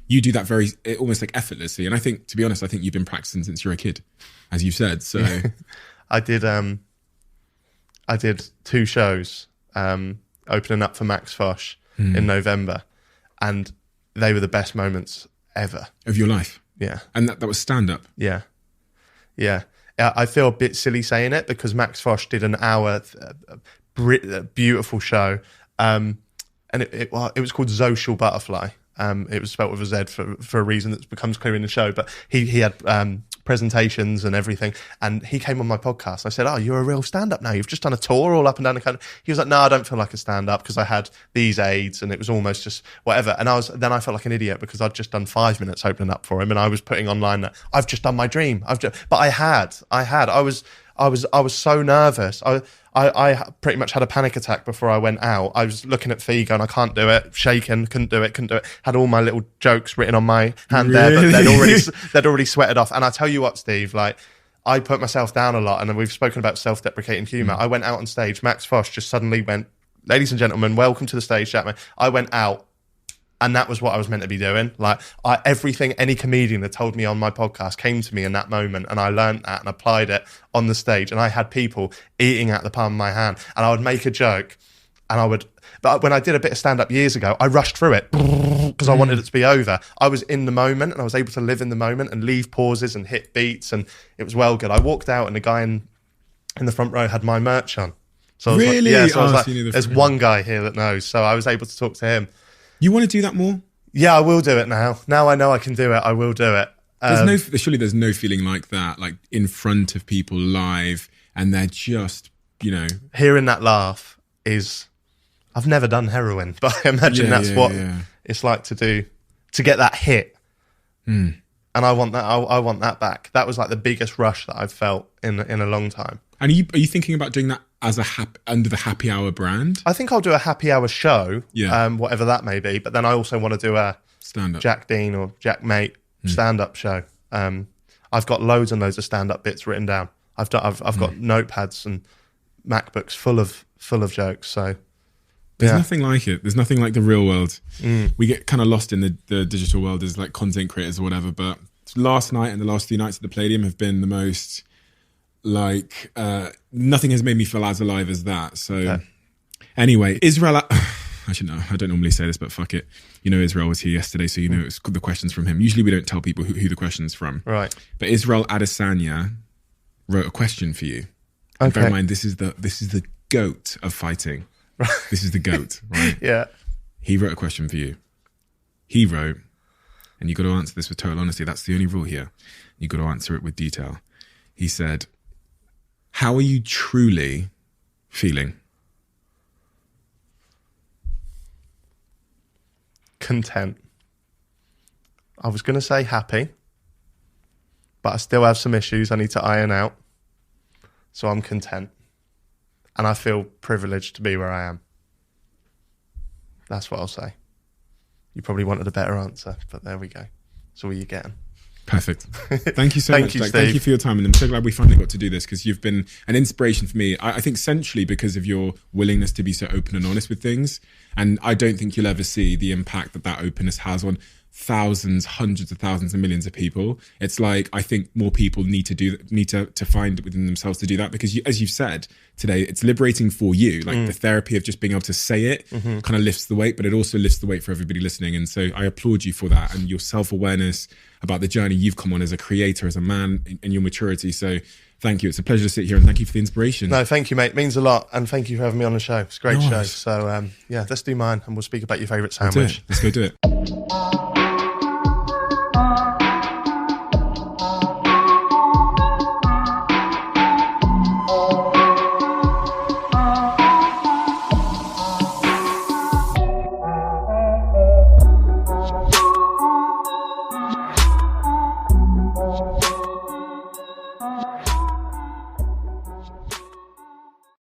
You do that very, almost like effortlessly. And I think, to be honest, I think you've been practicing since you're a kid, as you've said. So I did 2 shows opening up for Max Fosh in November, and they were the best moments ever. Of your life? Yeah. And that was stand-up? Yeah. Yeah. I feel a bit silly saying it because Max Fosh did an hour, beautiful show. And it was called Social Butterfly. It was spelt with a Z for a reason that becomes clear in the show. But he had presentations and everything. And he came on my podcast. I said, "Oh, you're a real stand-up now. You've just done a tour all up and down the country." He was like, "No, I don't feel like a stand-up because I had these aids and it was almost just whatever." And I felt like an idiot because I'd just done 5 minutes opening up for him, and I was putting online that I've just done my dream. But I was so nervous. I pretty much had a panic attack before I went out. I was looking at Fee going, I can't do it, shaking, couldn't do it. Had all my little jokes written on my hand there, but they'd already sweated off. And I tell you what, Steve, like, I put myself down a lot, and we've spoken about self-deprecating humour. I went out on stage, Max Fosh just suddenly went, "Ladies and gentlemen, welcome to the stage, Jaackmaate." I went out, and that was what I was meant to be doing. Like, everything any comedian had told me on my podcast came to me in that moment, and I learned that and applied it on the stage. And I had people eating out the palm of my hand, and I would make a joke, but when I did a bit of stand-up years ago, I rushed through it because I wanted it to be over. I was in the moment, and I was able to live in the moment and leave pauses and hit beats, and it was well good. I walked out, and the guy in the front row had my merch on. So I was really? I was like, there's one guy here that knows. So I was able to talk to him. You want to do that more? Yeah, I will do it now. Now I know I can do it, I will do it. Surely there's no feeling like that, like in front of people live, and they're just, hearing that laugh is, I've never done heroin, but I imagine that's what it's like to get that hit. And I want that. I want that back. That was like the biggest rush that I've felt in a long time. And are you thinking about doing that as under the Happy Hour brand? I think I'll do a happy hour show, Yeah. whatever that may be. But then I also want to do a Stand-up. Jack Dean or Jaackmaate stand-up show. I've got loads and loads of stand-up bits written down. I've got notepads and MacBooks full of jokes. So there's nothing like it. There's nothing like the real world. We get kind of lost in the digital world as like content creators or whatever. But last night and the last 3 nights at the Palladium have been the most like nothing has made me feel as alive as that. So anyway, Israel. Actually, no, I don't normally say this, but fuck it. You know, Israel was here yesterday, so you know it's the questions from him. Usually we don't tell people who the question's from. Right. But Israel Adesanya wrote a question for you. And bear in mind, this is the goat of fighting. Right. This is the goat, right? Yeah. He wrote a question for you. He wrote, and you got to answer this with total honesty. That's the only rule here. You got to answer it with detail. He said, "How are you truly feeling?" Content. I was going to say happy, but I still have some issues I need to iron out. So I'm content. And I feel privileged to be where I am. That's what I'll say. You probably wanted a better answer, but there we go. That's all you're getting. Perfect. Thank you so much, you, Jack. Steve. Thank you for your time. And I'm so glad we finally got to do this because you've been an inspiration for me. I think centrally because of your willingness to be so open and honest with things. And I don't think you'll ever see the impact that openness has on thousands, hundreds of thousands and millions of people. It's like, I think more people need to find it within themselves to do that because as you've said today, it's liberating for you. Like the therapy of just being able to say it kind of lifts the weight, but it also lifts the weight for everybody listening. And so I applaud you for that and your self-awareness about the journey you've come on as a creator, as a man, and your maturity. So thank you. It's a pleasure to sit here and thank you for the inspiration. No, thank you, mate. It means a lot. And thank you for having me on the show. It's a great show. So, let's do mine and we'll speak about your favourite sandwich. Let's go do it.